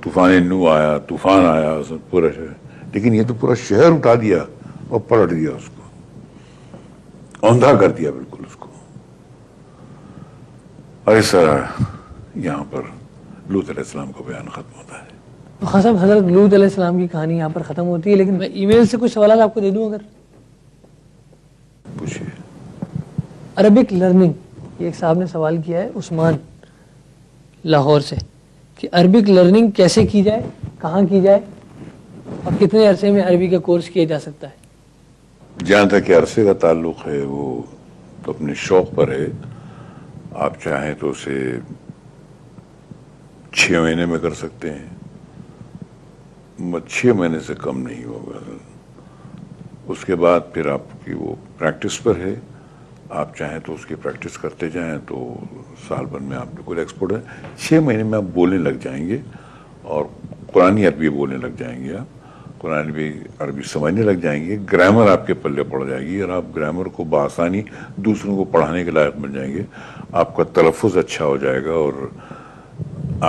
A: طوفان نو آیا, طوفان آیا سر, پورا شہر, لیکن یہ تو پورا شہر اٹھا دیا اور پلٹ دیا اس کو, اوندھا کر دیا بالکل اس کو. اور اس طرح یہاں پر لوط علیہ السلام کا بیان ختم ہوتا ہے.
B: خان صاحب, حضرت لوط علیہ السلام کی کہانی یہاں پر ختم ہوتی ہے, لیکن میں ای میل سے کچھ سوالات آپ کو دے دوں اگر.
A: پوچھیے.
B: عربک لرننگ, یہ ایک صاحب نے سوال کیا ہے عثمان لاہور سے, کہ عربک لرننگ کیسے کی جائے, کہاں کی جائے, اور کتنے عرصے میں عربی کا کورس کیا جا سکتا ہے.
A: جہاں تک کہ عرصے کا تعلق ہے وہ تو اپنے شوق پر ہے. آپ چاہیں تو اسے 6 مہینے میں کر سکتے ہیں, 6 مہینے سے کم نہیں ہوگا. اس کے بعد پھر آپ کی وہ پریکٹس پر ہے. آپ چاہیں تو اس کی پریکٹس کرتے جائیں تو سال بھر میں آپ بالکل ایکسپرٹ ہیں. 6 مہینے میں آپ بولنے لگ جائیں گے اور قرآنی عربی بولنے لگ جائیں گے. آپ قرآنی عربی سمجھنے لگ جائیں گے. گرامر آپ کے پلے پڑ جائے گی اور آپ گرامر کو بآسانی دوسروں کو پڑھانے کے لائق بن جائیں گے. آپ کا تلفظ اچھا ہو جائے گا اور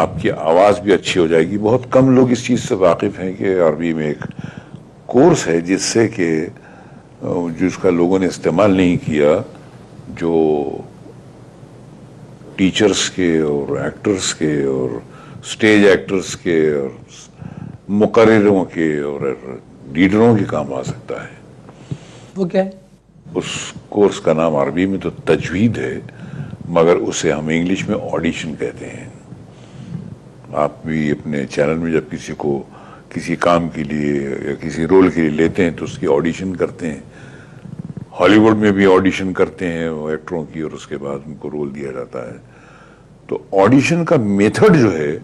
A: آپ کی آواز بھی اچھی ہو جائے گی. بہت کم لوگ اس چیز سے واقف ہیں کہ عربی میں ایک کورس ہے جس سے کہ جس کا لوگوں نے استعمال نہیں کیا, جو ٹیچرز کے اور ایکٹرز کے اور سٹیج ایکٹرز کے اور مقرروں کے اور لیڈروں کے کام آ سکتا ہے.
B: وہ کیا ہے؟
A: اس کورس کا نام عربی میں تو تجوید ہے, مگر اسے ہم انگلش میں آڈیشن کہتے ہیں. آپ بھی اپنے چینل میں جب کسی کو کسی کام کے لیے یا کسی رول کے لیے لیتے ہیں تو اس کی آڈیشن کرتے ہیں. ہالی ووڈ میں بھی آڈیشن کرتے ہیں ایکٹروں کی, اور اس کے بعد ان کو رول دیا جاتا ہے. تو آڈیشن کا میتھڈ جو ہے,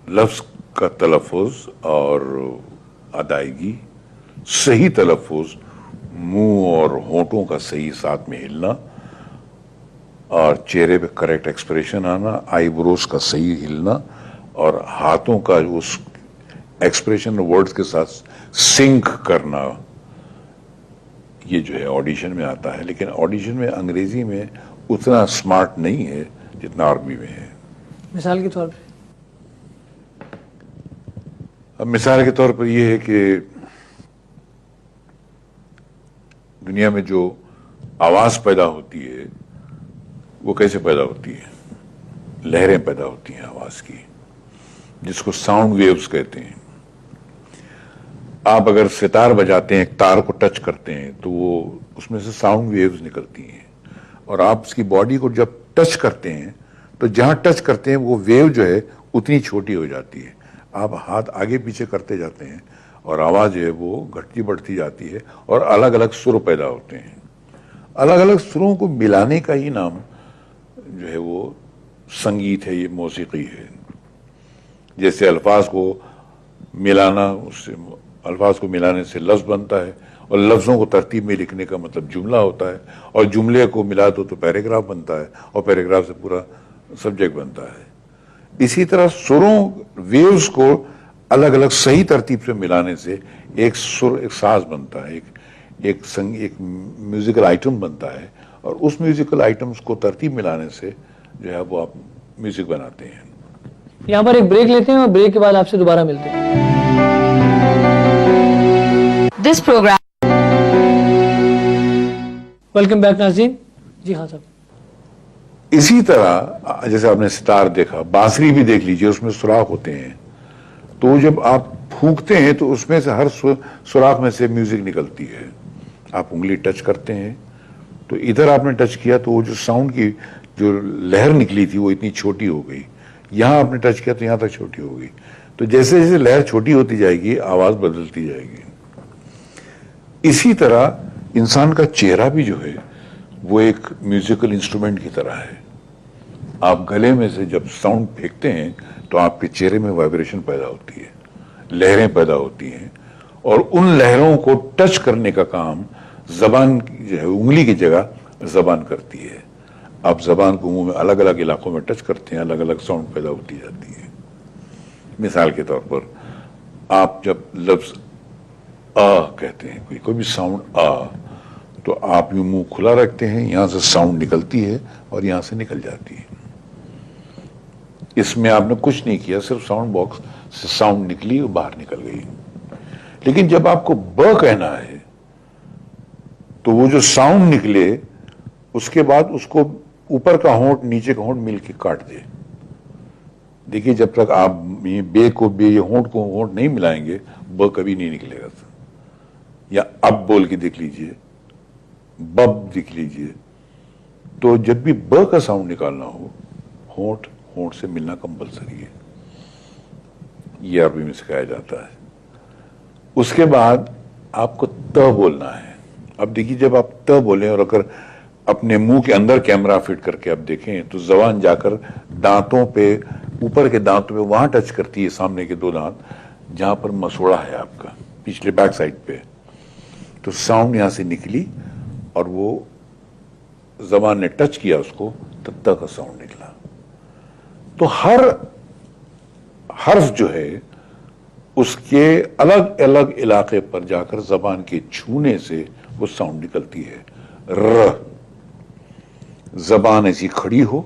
A: لفظ کا تلفظ اور ادائیگی, صحیح تلفظ, منہ اور ہونٹوں کا صحیح ساتھ میں ہلنا, اور چہرے پہ کریکٹ ایکسپریشن آنا, آئی بروز کا صحیح ہلنا, اور ہاتھوں کا اس ایکسپریشن ورڈز کے ساتھ سنک کرنا, یہ جو ہے آڈیشن میں آتا ہے. لیکن آڈیشن میں انگریزی میں اتنا سمارٹ نہیں ہے جتنا عربی میں ہے.
B: مثال کے طور پہ,
A: اب مثال کے طور پر یہ ہے کہ دنیا میں جو آواز پیدا ہوتی ہے وہ کیسے پیدا ہوتی ہے؟ لہریں پیدا ہوتی ہیں آواز کی, جس کو ساؤنڈ ویوز کہتے ہیں. آپ اگر ستار بجاتے ہیں, ایک تار کو ٹچ کرتے ہیں تو وہ اس میں سے ساؤنڈ ویوز نکلتی ہیں, اور آپ اس کی باڈی کو جب ٹچ کرتے ہیں تو جہاں ٹچ کرتے ہیں وہ ویو جو ہے اتنی چھوٹی ہو جاتی ہے. آپ ہاتھ آگے پیچھے کرتے جاتے ہیں اور آواز جو ہے وہ گھٹتی بڑھتی جاتی ہے, اور الگ الگ سر پیدا ہوتے ہیں. الگ الگ سروں کو ملانے کا ہی نام جو ہے وہ سنگیت ہے, یہ موسیقی ہے. جیسے الفاظ کو ملانا, اس سے الفاظ کو ملانے سے لفظ بنتا ہے, اور لفظوں کو ترتیب میں لکھنے کا مطلب جملہ ہوتا ہے, اور جملے کو ملا دو تو پیراگراف بنتا ہے, اور پیراگراف سے پورا سبجیکٹ بنتا ہے. اسی طرح سروں ویوز کو الگ الگ صحیح ترتیب سے ملانے سے ایک سر, ایک ساز بنتا ہے, ایک میوزیکل آئٹم بنتا ہے, اور اس میوزیکل آئٹمس کو ترتیب ملانے سے جو ہے وہ آپ میوزک بناتے ہیں.
B: یہاں پر ایک بریک لیتے ہیں اور بریک کے بعد آپ سے دوبارہ ملتے ہیں.
C: This program
B: ویلکم بیک ناظرین. جی ہاں صاحب.
A: اسی طرح جیسے آپ نے ستار دیکھا, بانسری بھی دیکھ لیجئے, اس میں سوراخ ہوتے ہیں, تو جب آپ پھونکتے ہیں تو اس میں سے ہر سوراخ میں سے میوزک نکلتی ہے. آپ انگلی ٹچ کرتے ہیں تو ادھر آپ نے ٹچ کیا تو وہ جو ساؤنڈ کی جو لہر نکلی تھی وہ اتنی چھوٹی ہو گئی, یہاں آپ نے ٹچ کیا تو یہاں تک چھوٹی ہو گئی. تو جیسے جیسے لہر چھوٹی ہوتی جائے گی آواز بدلتی جائے گی. اسی طرح انسان کا چہرہ بھی جو ہے وہ ایک میوزیکل انسٹرومنٹ کی طرح ہے. آپ گلے میں سے جب ساؤنڈ پھینکتے ہیں تو آپ کے چہرے میں وائبریشن پیدا ہوتی ہے, لہریں پیدا ہوتی ہیں, اور ان لہروں کو ٹچ کرنے کا کام زبان جو ہے انگلی کی جگہ زبان کرتی ہے. آپ زبان کو منہ میں الگ الگ علاقوں میں ٹچ کرتے ہیں, الگ الگ ساؤنڈ پیدا ہوتی جاتی ہے. مثال کے طور پر آپ جب لفظ آ کہتے ہیں, کوئی بھی ساؤنڈ آ, تو آپ یوں منہ کھلا رکھتے ہیں, یہاں سے ساؤنڈ نکلتی ہے اور یہاں سے نکل جاتی ہے. اس میں آپ نے کچھ نہیں کیا, صرف ساؤنڈ باکس سے ساؤنڈ نکلی اور باہر نکل گئی. لیکن جب آپ کو ب کہنا ہے تو وہ جو ساؤنڈ نکلے اس کے بعد اس کو اوپر کا ہونٹ نیچے کا ہونٹ مل کے کاٹ دے. دیکھیے جب تک آپ بے کو بے, یہ ہونٹ کو ہونٹ نہیں ملائیں گے ب کبھی نہیں نکلے گا. یا اب بول کے دیکھ لیجئے, بب دیکھ لیجئے. تو جب بھی ب کا ساؤنڈ نکالنا ہو ہونٹ ہونٹ سے ملنا کمپلسری ہے. یہ عربی میں سکھایا جاتا ہے. اس کے بعد آپ کو ت بولنا ہے. اب دیکھیے جب آپ ت بولیں اور اگر اپنے منہ کے اندر کیمرہ فٹ کر کے آپ دیکھیں تو زبان جا کر دانتوں پہ, اوپر کے دانتوں پہ وہاں ٹچ کرتی ہے, سامنے کے دو دانت جہاں پر مسوڑا ہے آپ کا پچھلے بیک سائڈ پہ. تو ساؤنڈ یہاں سے نکلی اور وہ زبان نے ٹچ کیا اس کو تو ت کا ساؤنڈ نکلا. تو ہر حرف جو ہے اس کے الگ الگ علاقے پر جا کر زبان کے چھونے سے وہ ساؤنڈ نکلتی ہے. ر, زبان ایسی کھڑی ہو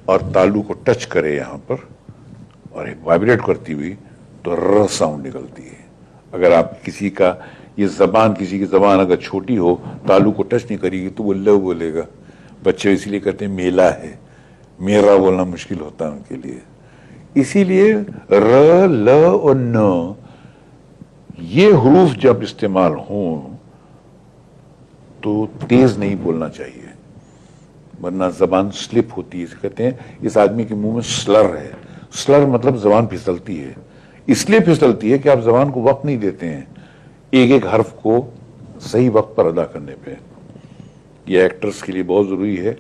A: اور تالو کو ٹچ کرے یہاں پر اور وائبریٹ کرتی ہوئی تو ر ساؤنڈ نکلتی ہے. اگر آپ کسی کا یہ زبان, کسی کی زبان اگر چھوٹی ہو, تالو کو ٹچ نہیں کرے گی تو وہ ل بولے گا. بچے اسی لیے کہتے ہیں میلا ہے, میرا بولنا مشکل ہوتا ہے ان کے لیے. اسی لیے ر, ل اور ن یہ حروف جب استعمال ہوں تو تیز نہیں بولنا چاہیے, ورنہ زبان سلپ ہوتی ہے. اسے کہتے ہیں اس آدمی کے منہ میں سلر ہے. سلر مطلب زبان پھسلتی ہے. اس لیے پھسلتی ہے کہ آپ زبان کو وقت نہیں دیتے ہیں ایک ایک حرف کو صحیح وقت پر ادا کرنے پہ. یہ ایکٹرز کے لیے بہت ضروری ہے,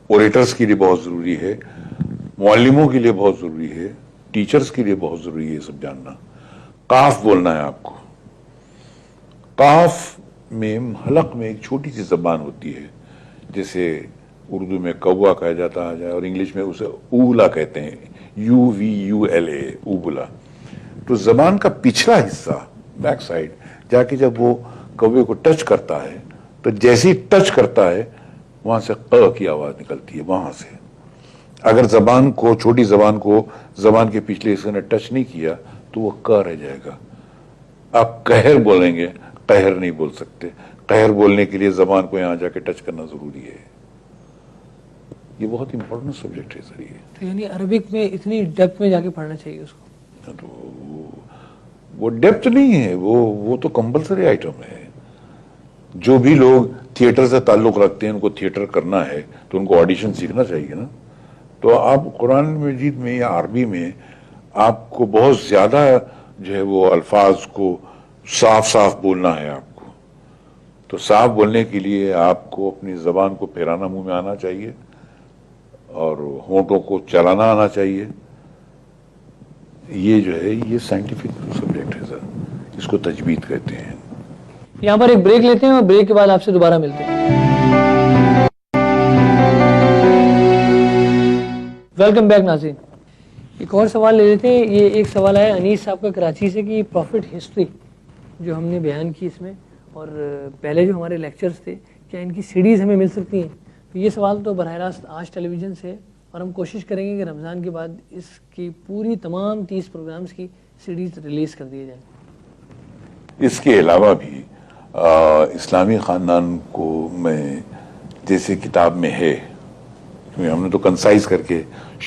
A: اوریٹرز کے لیے بہت ضروری ہے, معلموں کے لیے بہت ضروری ہے, ٹیچرز کے لیے بہت ضروری ہے یہ سب جاننا. قاف بولنا ہے آپ کو. قاف میں حلق میں ایک چھوٹی سی زبان ہوتی ہے, جیسے اردو میں کوا کہا جاتا ہے اور انگلش میں اسے اولا کہتے ہیں, UVULA, اوبلا. تو زبان کا پچھلا حصہ بیک سائڈ جا کے جب وہ کوے کو ٹچ کرتا ہے تو جیسے ہی ٹچ کرتا ہے وہاں سے ق کی آواز نکلتی ہے. وہاں سے اگر زبان کو, چھوٹی زبان کو زبان کے پچھلے حصے نے ٹچ نہیں کیا تو وہ ق رہ جائے گا. آپ قہر بولیں گے, قہر نہیں بول سکتے. قہر بولنے کے لیے زبان کو یہاں جا کے ٹچ کرنا ضروری ہے. یہ بہت امپورٹنٹ سبجیکٹ ہے سر. یہ
B: تو یعنی عربک میں اتنی ڈیپتھ میں جا کے پڑھنا چاہیے اس کو.
A: تو وہ ڈیپتھ نہیں ہے, وہ تو کمپلسری آئٹم ہے. جو بھی لوگ تھیٹر سے تعلق رکھتے ہیں ان کو تھیٹر کرنا ہے تو ان کو آڈیشن سیکھنا چاہیے نا. تو آپ قرآن مجید میں یا عربی میں آپ کو بہت زیادہ جو ہے وہ الفاظ کو صاف صاف بولنا ہے آپ کو. تو صاف بولنے کے لیے آپ کو اپنی زبان کو پھیرانا منہ میں آنا چاہیے اور ہونٹوں کو چلانا آنا چاہیے. یہ جو ہے یہ سائنٹیفک سبجیکٹ ہے سر, اس کو تجوید کہتے ہیں.
B: یہاں پر ایک بریک لیتے ہیں اور بریک کے بعد آپ سے دوبارہ ملتے ہیں. ویلکم بیک ناظرین. ایک اور سوال لے لیتے ہیں. یہ ایک سوال ہے انیس صاحب کا کراچی سے کہ پروفٹ ہسٹری جو ہم نے بیان کی اس میں اور پہلے جو ہمارے لیکچرز تھے کیا ان کی سیڈیز ہمیں مل سکتی ہیں؟ تو یہ سوال تو براہ راست آج ٹیلی ویژن سے, اور ہم کوشش کریں گے کہ رمضان کے بعد اس کی پوری تمام 30 پروگرامز کی سیڈیز ریلیز کر دیے جائیں.
A: اس کے علاوہ بھی اسلامی خاندان کو میں جیسے کتاب میں ہے، ہم نے تو کنسائز کر کے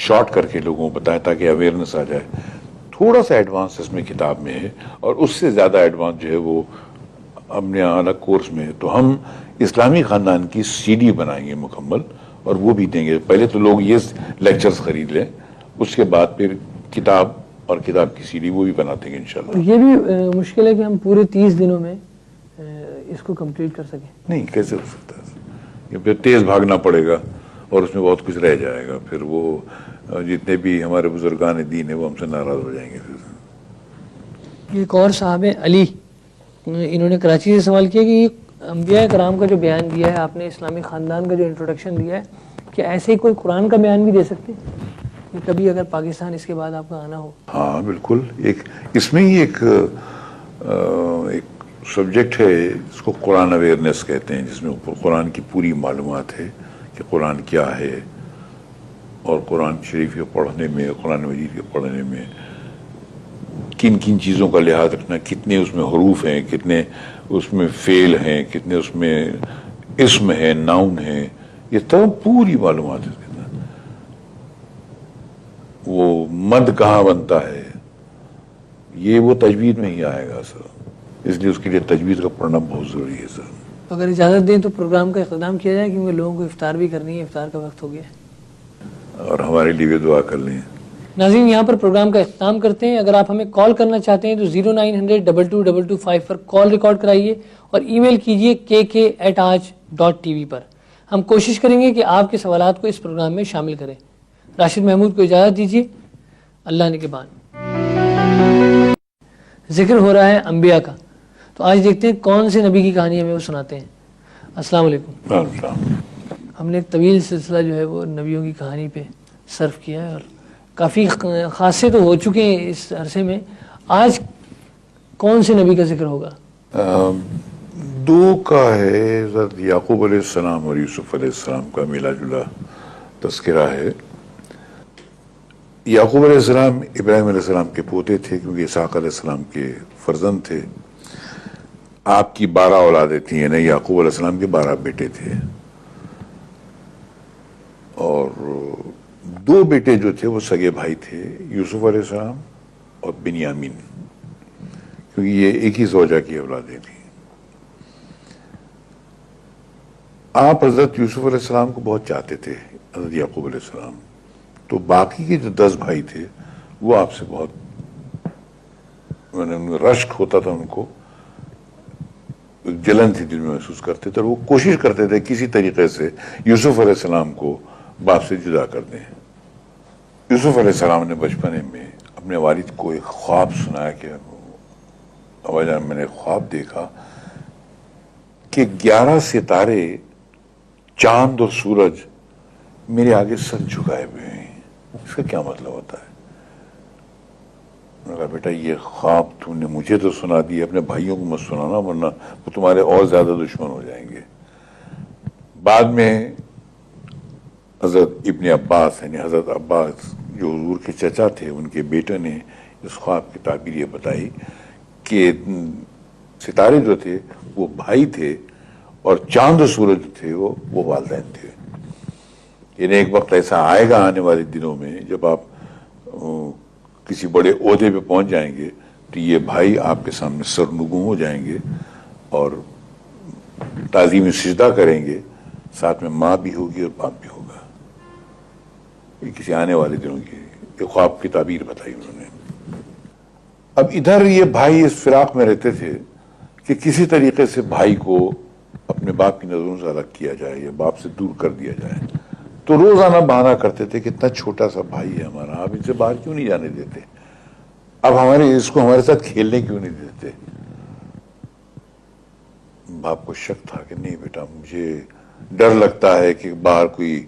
A: شارٹ کر کے لوگوں کو بتایا تاکہ اویئرنیس آ جائے، تھوڑا سا ایڈوانس اس میں کتاب میں ہے، اور اس سے زیادہ ایڈوانس جو ہے وہ اپنے الگ کورس میں ہے. تو ہم اسلامی خاندان کی سی ڈی بنائیں گے مکمل اور وہ بھی دیں گے. پہلے تو لوگ یہ لیکچرز خرید لیں، اس کے بعد پھر کتاب اور کتاب کی سی ڈی وہ بھی بنا دیں گے انشاءاللہ.
B: یہ بھی مشکل ہے کہ ہم پورے 30 دنوں میں اس کو کمپلیٹ کر سکیں.
A: نہیں، کیسے ہو سکتا ہے؟ پھر تیز بھاگنا پڑے گا اور اس میں بہت کچھ رہ جائے گا، پھر وہ جتنے بھی ہمارے بزرگان دین ہیں وہ ہم سے ناراض ہو جائیں گے. پھر
B: ایک اور صاحب علی، انہوں نے کراچی سے سوال کیا کہ یہ انبیاء کرام کا جو بیان دیا ہے آپ نے، اسلامی خاندان کا جو انٹروڈکشن دیا ہے، کیا ایسے ہی کوئی قرآن کا بیان بھی دے سکتے ہیں کبھی اگر پاکستان اس کے بعد آپ کا آنا ہو؟
A: ہاں بالکل، ایک اس میں ہی ایک سبجیکٹ ہے جس کو قرآن اویئرنیس کہتے ہیں، جس میں قرآن کی پوری معلومات ہے کہ قرآن کیا ہے، اور قرآن شریف کے پڑھنے میں، قرآن مجید کے پڑھنے میں کن کن چیزوں کا لحاظ رکھنا، کتنے اس میں حروف ہیں، کتنے اس میں فعل ہیں، کتنے اس میں اسم ہے، ناؤن ہے، یہ تمام پوری معلومات ہے. وہ مد کہاں بنتا ہے یہ وہ تجوید میں ہی آئے گا سر، اس لیے اس کے لیے تجوید کا پڑھنا بہت ضروری ہے سر.
B: اگر اجازت دیں تو پروگرام کا اختتام کیا جائے، کیونکہ لوگوں کو افطار بھی کرنی ہے، افطار کا وقت ہو گیا ہے،
A: اور ہمارے لیے بھی دعا کر لیں.
B: ناظرین یہاں پر پروگرام کا اختتام کرتے ہیں. اگر آپ ہمیں کال کرنا چاہتے ہیں تو 0900-222225 پر کال ریکارڈ کرائیے اور ای میل کیجیے kk@aaj.tv پر. ہم کوشش کریں گے کہ آپ کے سوالات کو اس پروگرام میں شامل کریں. راشد محمود کو اجازت دیجیے، اللہ نگہبان. ذکر ہو رہا ہے انبیاء کا، تو آج دیکھتے ہیں کون سے نبی کی کہانی ہمیں وہ سناتے ہیں. السلام علیکم. ہم نے ایک طویل سلسلہ جو ہے وہ نبیوں کی کہانی پہ صرف کیا ہے، اور کافی خاصے تو ہو چکے ہیں اس عرصے میں. آج کون سے نبی کا ذکر ہوگا؟
A: دو کا ہے، حضرت یعقوب علیہ السلام اور یوسف علیہ السلام کا ملا جلا تذکرہ ہے. یعقوب علیہ السلام ابراہیم علیہ السلام کے پوتے تھے، کیونکہ اسحاق علیہ السلام کے فرزند تھے. آپ کی 12 اولادیں تھیں، یعنی یعقوب علیہ السلام کے 12 بیٹے تھے، اور 2 بیٹے جو تھے وہ سگے بھائی تھے، یوسف علیہ السلام اور بنیامین، کیونکہ یہ ایک ہی زوجہ کی اولادیں تھیں. آپ حضرت یوسف علیہ السلام کو بہت چاہتے تھے، حضرت یعقوب علیہ السلام. تو باقی کے جو 10 بھائی تھے وہ آپ سے بہت رشک ہوتا تھا، ان کو جلن تھی دل میں محسوس کرتے تھے، اور وہ کوشش کرتے تھے کسی طریقے سے یوسف علیہ السلام کو باپ سے جدا کر دیں. یوسف علیہ السلام نے بچپنے میں اپنے والد کو ایک خواب سنایا کہ ابا جان میں نے خواب دیکھا کہ 11 ستارے، چاند اور سورج میرے آگے سر جھکائے ہوئے ہیں. اس کا کیا مطلب ہوتا ہے؟ میں نے کہا بیٹا یہ خواب تو نے مجھے تو سنا دی، اپنے بھائیوں کو مت سنانا ورنہ وہ تمہارے اور زیادہ دشمن ہو جائیں گے. بعد میں حضرت ابن عباس، یعنی حضرت عباس جو حضور کے چچا تھے، ان کے بیٹے نے اس خواب کی تعبیر یہ بتائی کہ ستارے جو تھے وہ بھائی تھے اور چاند و سورج جو تھے وہ والدین تھے. یعنی ایک وقت ایسا آئے گا آنے والے دنوں میں جب آپ کسی بڑے عہدے پہ پہنچ جائیں گے تو یہ بھائی آپ کے سامنے سرنگوں ہو جائیں گے اور تعظیم سجدہ کریں گے، ساتھ میں ماں بھی ہوگی اور باپ بھی ہوگا. یہ کسی آنے والے دنوں کی یہ خواب کی تعبیر بتائی انہوں نے. اب ادھر یہ بھائی اس فراق میں رہتے تھے کہ کسی طریقے سے بھائی کو اپنے باپ کی نظروں سے الگ کیا جائے یا باپ سے دور کر دیا جائے. تو روزانہ بہانہ کرتے تھے کہ اتنا چھوٹا سا بھائی ہے ہمارا، آپ اسے باہر کیوں نہیں جانے دیتے، اب اس کو ہمارے ساتھ کھیلنے کیوں نہیں دیتے. باپ کو شک تھا کہ نہیں بیٹا مجھے ڈر لگتا ہے کہ باہر کوئی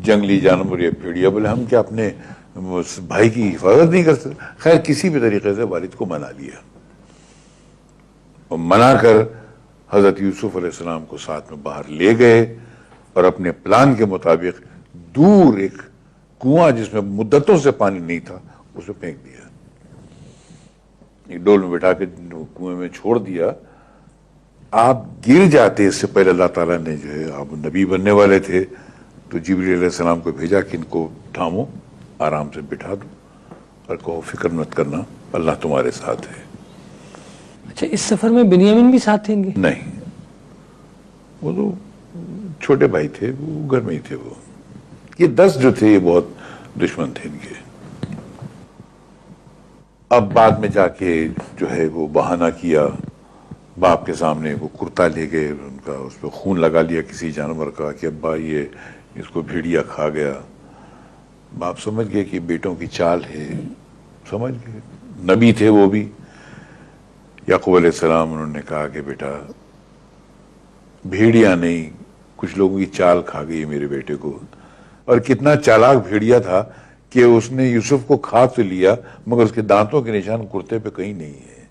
A: جنگلی جانور یا بھیڑیا، بولے ہم کیا اپنے بھائی کی حفاظت نہیں کر سکتے. خیر کسی بھی طریقے سے والد کو منا لیا، اور منا کر حضرت یوسف علیہ السلام کو ساتھ میں باہر لے گئے اور اپنے پلان کے مطابق دور ایک کنواں جس میں مدتوں سے پانی نہیں تھا اس میں پھینک دیا. ایک ڈول میں بٹھا کے کنویں میں چھوڑ دیا. آپ گر جاتے اس سے پہلے اللہ تعالیٰ نے جو ہے آپ نبی بننے والے تھے تو جبریل علیہ السلام کو بھیجا کہ ان کو تھامو، آرام سے بٹھا دو اور کہو فکر مت کرنا، اللہ تمہارے ساتھ ہے۔
B: اچھا، اس سفر میں بنیامین بھی ساتھ تھے ان کے؟
A: نہیں، وہ تو چھوٹے بھائی تھے، وہ گھر میں ہی تھے۔ وہ یہ 10 جو تھے یہ بہت دشمن تھے ان کے۔ اب بعد میں جا کے جو ہے وہ بہانہ کیا، باپ کے سامنے وہ کرتا لے گئے، ان کا اس پہ خون لگا لیا کسی جانور کا کہ ابا یہ اس کو بھیڑیا کھا گیا۔ باپ سمجھ گئے کہ بیٹوں کی چال ہے، سمجھ گئے، نبی تھے وہ بھی۔ یعقوب علیہ السلام انہوں نے کہا کہ بیٹا بھیڑیا نہیں، کچھ لوگوں کی چال کھا گئی میرے بیٹے کو۔ اور کتنا چالاک بھیڑیا تھا کہ اس نے یوسف کو کھا تو لیا مگر اس کے دانتوں کے نشان کرتے پہ کہیں نہیں ہے،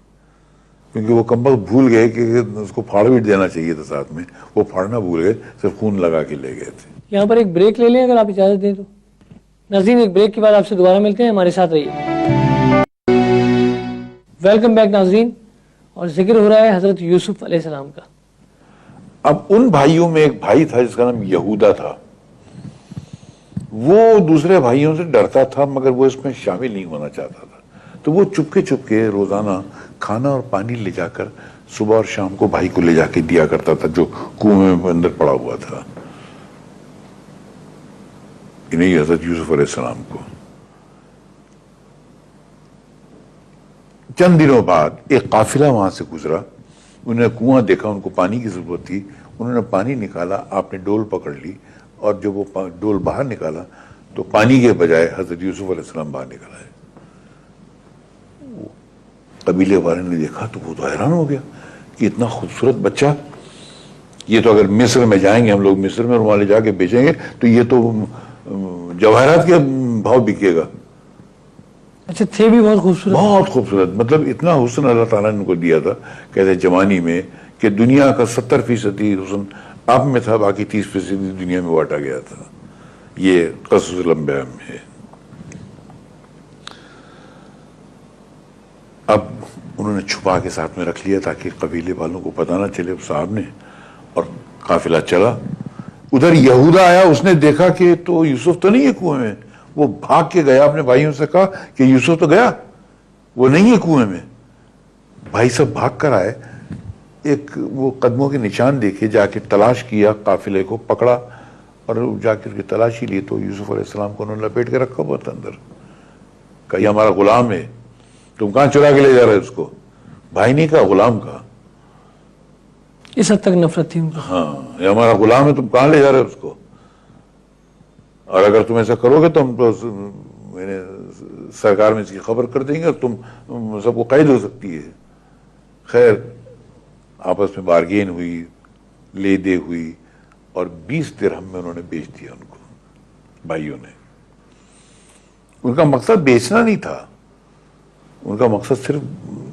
A: کیونکہ وہ کمبخت بھول گئے کہ اس کو پھاڑ بھی دینا چاہیے تھا ساتھ میں، وہ پھاڑنا بھول گئے، صرف خون لگا کے لے گئے تھے۔
B: یہاں پر ایک بریک لے لیں اگر آپ اجازت دیں تو۔ ناظرین، ایک بریک کے بعد آپ سے دوبارہ ملتے ہیں، ہمارے ساتھ رہیے۔ ویلکم بیک ناظرین، اور ذکر ہو رہا ہے حضرت یوسف علیہ السلام کا۔
A: اب ان بھائیوں میں ایک بھائی تھا جس کا نام یہودا تھا، وہ دوسرے بھائیوں سے ڈرتا تھا مگر وہ اس میں شامل نہیں ہونا چاہتا تھا، تو وہ چپ کے روزانہ کھانا اور پانی لے جا کر صبح اور شام کو بھائی کو لے جا کے دیا کرتا تھا جو کنویں میں اندر پڑا ہوا تھا، انہیں حضرت یوسف علیہ السلام کو۔ چند دنوں بعد ایک قافلہ وہاں سے گزرا، انہوں نے کنواں دیکھا، ان کو پانی کی ضرورت تھی، انہوں نے پانی نکالا، آپ نے ڈول پکڑ لی اور جب وہ ڈول باہر نکالا تو پانی کے بجائے حضرت یوسف علیہ السلام باہر نکل آئے۔ قبیلے والے نے دیکھا تو وہ تو حیران ہو گیا کہ اتنا خوبصورت بچہ، یہ تو اگر مصر میں جائیں گے ہم لوگ، مصر میں وہاں لے جا کے بیچیں گے تو یہ تو جواہرات کے بھاؤ بکے گا۔
B: اچھا، تھے بھی بہت خوبصورت؟
A: بہت خوبصورت، مطلب اتنا حسن اللہ تعالیٰ نے ان کو دیا تھا کہتے جوانی میں کہ دنیا کا 70% حسن آپ میں تھا، باقی 30% دنیا میں بانٹا گیا تھا۔ یہ قصص الانبیاء میں ہے۔ اب انہوں نے چھپا کے ساتھ میں رکھ لیا تاکہ قبیلے والوں کو پتہ نہ چلے صاحب نے، اور قافلہ چلا۔ ادھر یہودا آیا، اس نے دیکھا کہ تو یوسف تو نہیں ہے کنویں میں، وہ بھاگ کے گیا، اپنے بھائیوں سے کہا کہ یوسف تو گیا، وہ نہیں ہے کنویں میں۔ بھائی سب بھاگ کر آئے، ایک وہ قدموں کے نشان دیکھے، جا کے تلاش کیا، قافلے کو پکڑا اور جا کے کی تلاشی لی تو یوسف علیہ السلام کو انہوں نے لپیٹ کے رکھا ہوا تھا اندر۔ کہا یہ ہمارا غلام ہے، تم کہاں چرا کے لے جا رہے اس کو؟ بھائی نہیں کہا، غلام کہا۔
B: اس حد تک نفرت تھی ان کو؟
A: ہاں، یہ ہمارا غلام ہے، تم کہاں لے جا رہے اس کو؟ اور اگر تم ایسا کرو گے تو ہم تو سرکار میں اس کی خبر کر دیں گے اور تم سب کو قید ہو سکتی ہے۔ خیر آپس میں بارگین ہوئی، لے دے ہوئی، اور 20 درہم میں انہوں نے بیچ دیا ان کو، بھائیوں نے۔ ان کا مقصد بیچنا نہیں تھا، ان کا مقصد صرف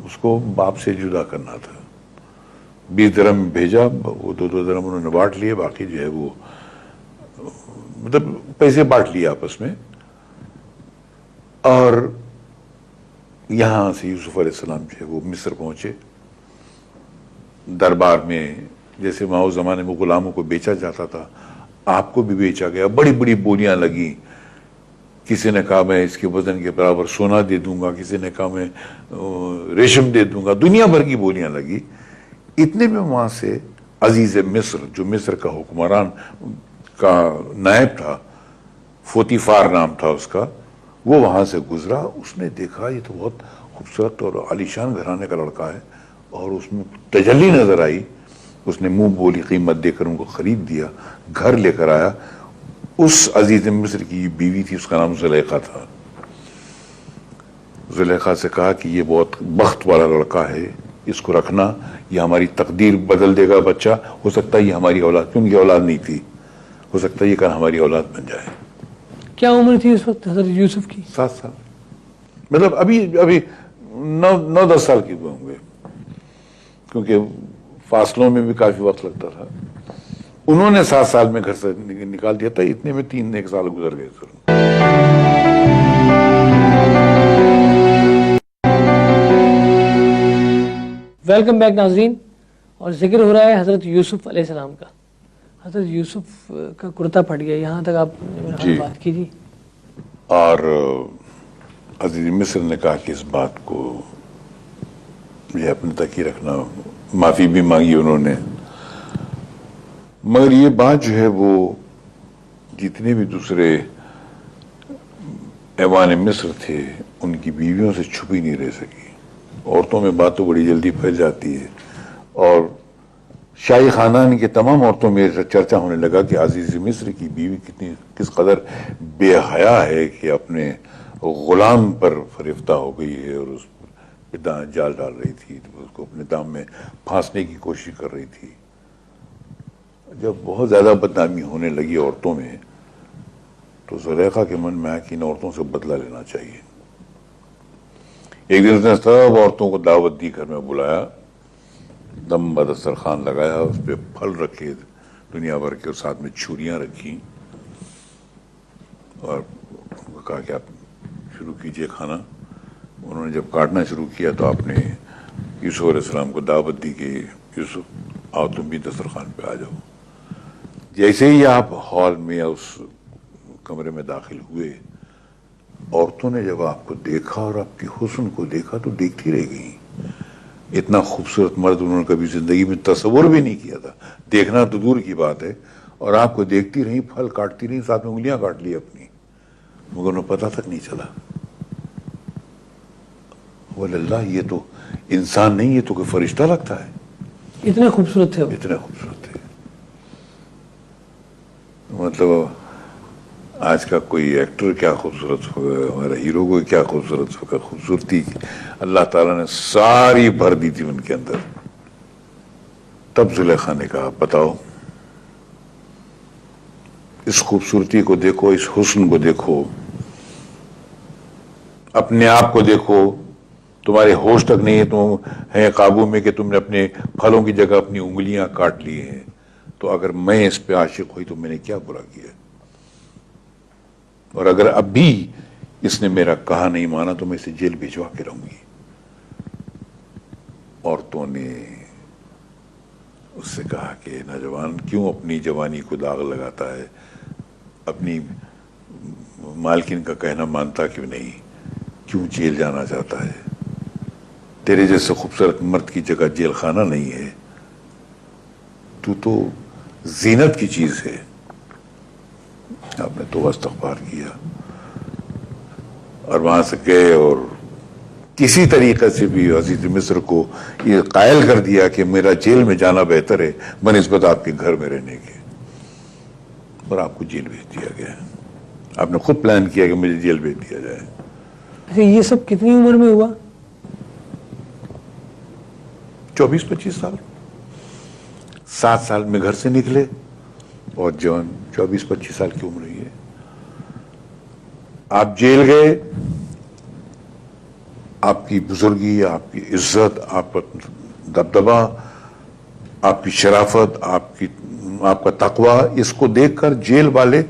A: اس کو باپ سے جدا کرنا تھا۔ 20 درہم بھیجا، وہ 2 درہم انہوں نے بانٹ لیے، باقی جو ہے وہ مطلب پیسے بانٹ لیے آپس میں۔ اور یہاں سے یوسف علیہ السلام جو ہے وہ مصر پہنچے۔ دربار میں جیسے ماؤ زمانے میں غلاموں کو بیچا جاتا تھا، آپ کو بھی بیچا گیا، بڑی بڑی بولیاں لگی۔ کسی نے کہا میں اس کے وزن کے برابر سونا دے دوں گا، کسی نے کہا میں ریشم دے دوں گا، دنیا بھر کی بولیاں لگی۔ اتنے میں وہاں سے عزیز مصر، جو مصر کا حکمران کا نائب تھا، فوتیفار نام تھا اس کا، وہ وہاں سے گزرا۔ اس نے دیکھا یہ تو بہت خوبصورت اور عالیشان گھرانے کا لڑکا ہے، اور اس میں تجلی نظر آئی۔ اس نے منہ بولی قیمت دے کر ان کو خرید دیا، گھر لے کر آیا۔ اس عزیز مصر کی بیوی تھی، اس کا نام زلیخا تھا۔ زلیخا سے کہا کہ یہ بہت بخت والا لڑکا ہے، اس کو رکھنا، یہ ہماری تقدیر بدل دے گا بچہ، ہو سکتا ہے یہ ہماری اولاد، کیونکہ اولاد نہیں تھی، ہو سکتا ہے یہ کل ہماری اولاد بن جائے۔
B: کیا عمر تھی اس وقت حضرت یوسف کی؟
A: 7 سال، مطلب ابھی 9-10 سال کے ہوئے ہوں گے، کیونکہ فاصلوں میں بھی کافی وقت لگتا تھا۔ انہوں نے 7 سال میں گھر سے نکال دیا تھا، اتنے میں 3 سال گزر گئے سر۔
B: ویلکم بیک ناظرین، اور ذکر ہو رہا ہے حضرت یوسف علیہ السلام کا. حضرت یوسف کا کرتا پھٹ گیا, یہاں تک آپ
A: جی.
B: بات کیجیے.
A: اور عزیز مصر نے کہا کہ اس بات کو یہ اپنے تک ہی رکھنا, معافی بھی مانگی انہوں نے, مگر یہ بات جو ہے وہ جتنے بھی دوسرے ایوان مصر تھے ان کی بیویوں سے چھپی نہیں رہ سکی. عورتوں میں بات تو بڑی جلدی پھیل جاتی ہے, اور شاہی خاندان کے تمام عورتوں میں چرچا ہونے لگا کہ عزیز مصر کی بیوی کس قدر بے حیا ہے کہ اپنے غلام پر فریفتہ ہو گئی ہے اور اس پر جال ڈال رہی تھی, اس کو اپنے دام میں پھانسنے کی کوشش کر رہی تھی. جب بہت زیادہ بدنامی ہونے لگی عورتوں میں تو زلیخا کے من میں آیا کہ ان عورتوں سے بدلہ لینا چاہیے. ایک دن اس نے سب عورتوں کو دعوت دی, گھر میں بلایا, دم بدسترخوان لگایا, اس پہ پھل رکھے دنیا بھر کے, اور ساتھ میں چھریاں رکھی, اور کہا کہ آپ شروع کیجئے کھانا. انہوں نے جب کاٹنا شروع کیا تو آپ نے یوسف علیہ السلام کو دعوت دی کہ یوسف آؤ تم بھی دسترخوان پہ آ جاؤ. جیسے ہی آپ ہال میں یا اس کمرے میں داخل ہوئے, عورتوں نے جب آپ کو دیکھا اور آپ کے حسن کو دیکھا تو دیکھتی رہ گئی. اتنا خوبصورت مرد انہوں نے کبھی زندگی میں تصور بھی نہیں کیا تھا, دیکھنا تو دور کی بات ہے, اور آپ کو دیکھتی رہی, پھل کاٹتی رہی, ساتھ میں انگلیاں کاٹ لی اپنی, مگر انہیں پتہ تک نہیں چلا. واللہ یہ تو انسان نہیں, یہ تو کوئی فرشتہ لگتا ہے.
B: اتنے خوبصورت تھے وہ,
A: اتنے خوبصورت تھے. مطلب آج کا کوئی ایکٹر کیا خوبصورت ہوگا, ہمارا ہیرو کو کیا خوبصورت ہوگا, خوبصورتی اللہ تعالیٰ نے ساری بھر دی تھی ان کے اندر. تب زلیخا نے کہا بتاؤ, اس خوبصورتی کو دیکھو, اس حسن کو دیکھو, اپنے آپ کو دیکھو, تمہارے ہوش تک نہیں ہے, تم ہیں قابو میں کہ تم نے اپنے پھلوں کی جگہ اپنی انگلیاں کاٹ لی ہیں. تو اگر میں اس پہ عاشق ہوئی تو میں نے کیا برا کیا, اور اگر اب بھی اس نے میرا کہا نہیں مانا تو میں اسے جیل بھیجوا کے رہوں گی. عورتوں نے اس سے کہا کہ نوجوان کیوں اپنی جوانی کو داغ لگاتا ہے, اپنی مالکن کا کہنا مانتا کیوں نہیں, کیوں جیل جانا چاہتا ہے. تیرے جیسے خوبصورت مرد کی جگہ جیل خانہ نہیں ہے, تو زینت کی چیز ہے. آپ نے توبہ استغفار کیا اور وہاں سے گئے, اور کسی طریقے سے بھی عزیز مصر کو یہ قائل کر دیا کہ میرا جیل میں جانا بہتر ہے بنسبت آپ کے گھر میں رہنے کے, اور آپ کو جیل بھیج دیا گیا. آپ نے خود پلان کیا کہ مجھے جیل بھیج دیا جائے.
B: اچھا یہ سب کتنی عمر میں ہوا؟
A: 24-25 سال. 7 سال میں گھر سے نکلے, اور جوان 24-25 سال کی عمر ہوئی ہے. آپ جیل گئے, آپ کی بزرگی, آپ کی عزت, آپ کا دبدبا, آپ کی شرافت, آپ کا تقوی, اس کو دیکھ کر جیل والے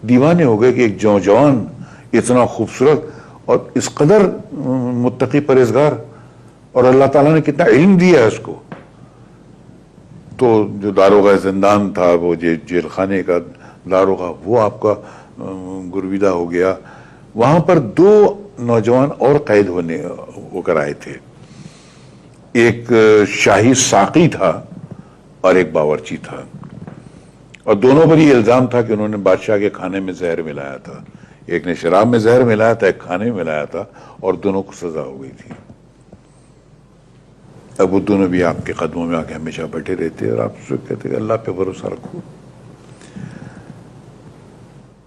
A: دیوانے ہو گئے کہ ایک جوان اتنا خوبصورت اور اس قدر متقی پرہیزگار, اور اللہ تعالیٰ نے کتنا علم دیا ہے اس کو. تو جو داروغہ زندان تھا, وہ جیل خانے کا داروغہ, وہ آپ کا گرویدہ ہو گیا. وہاں پر 2 نوجوان اور قید ہو کر آئے تھے, ایک شاہی ساقی تھا اور ایک باورچی تھا, اور دونوں پر یہ الزام تھا کہ انہوں نے بادشاہ کے کھانے میں زہر ملایا تھا. ایک نے شراب میں زہر ملایا تھا, ایک کھانے میں ملایا تھا, اور دونوں کو سزا ہو گئی تھی. اب وہ دونوں بھی آپ کے قدموں میں آ کے ہمیشہ بیٹھے رہتے, اور آپ سے کہتے کہ اللہ پہ بھروسہ رکھو.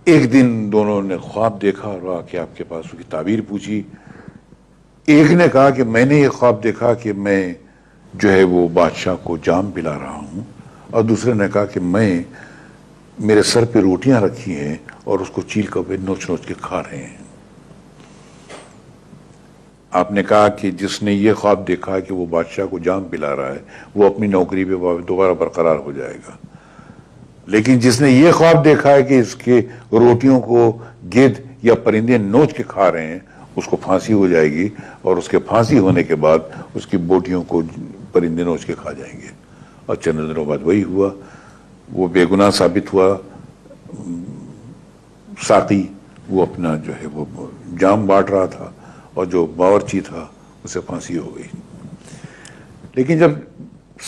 A: ایک دن دونوں نے خواب دیکھا اور آ کے آپ کے پاس اس کی تعبیر پوچھی. ایک نے کہا کہ میں نے یہ خواب دیکھا کہ میں جو ہے وہ بادشاہ کو جام پلا رہا ہوں, اور دوسرے نے کہا کہ میرے سر پہ روٹیاں رکھی ہیں اور اس کو چیل کر نوچ نوچ کے کھا رہے ہیں. آپ نے کہا کہ جس نے یہ خواب دیکھا کہ وہ بادشاہ کو جام پلا رہا ہے وہ اپنی نوکری پہ دوبارہ برقرار ہو جائے گا, لیکن جس نے یہ خواب دیکھا ہے کہ اس کے روٹیوں کو گدھ یا پرندے نوچ کے کھا رہے ہیں اس کو پھانسی ہو جائے گی, اور اس کے پھانسی ہونے کے بعد اس کی بوٹیوں کو پرندے نوچ کے کھا جائیں گے. اور چند دنوں بعد وہی ہوا. وہ بے گناہ ثابت ہوا. ساقی وہ اپنا جو ہے وہ جام بانٹ رہا تھا اور جو باورچی تھا اسے پھانسی ہو گئی. لیکن جب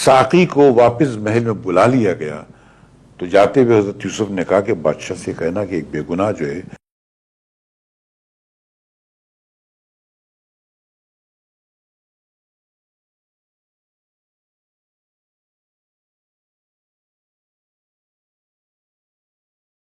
A: ساقی کو واپس محل میں بلا لیا گیا تو جاتے ہوئے حضرت یوسف نے کہا کہ بادشاہ سے کہنا کہ ایک بے گناہ جو ہے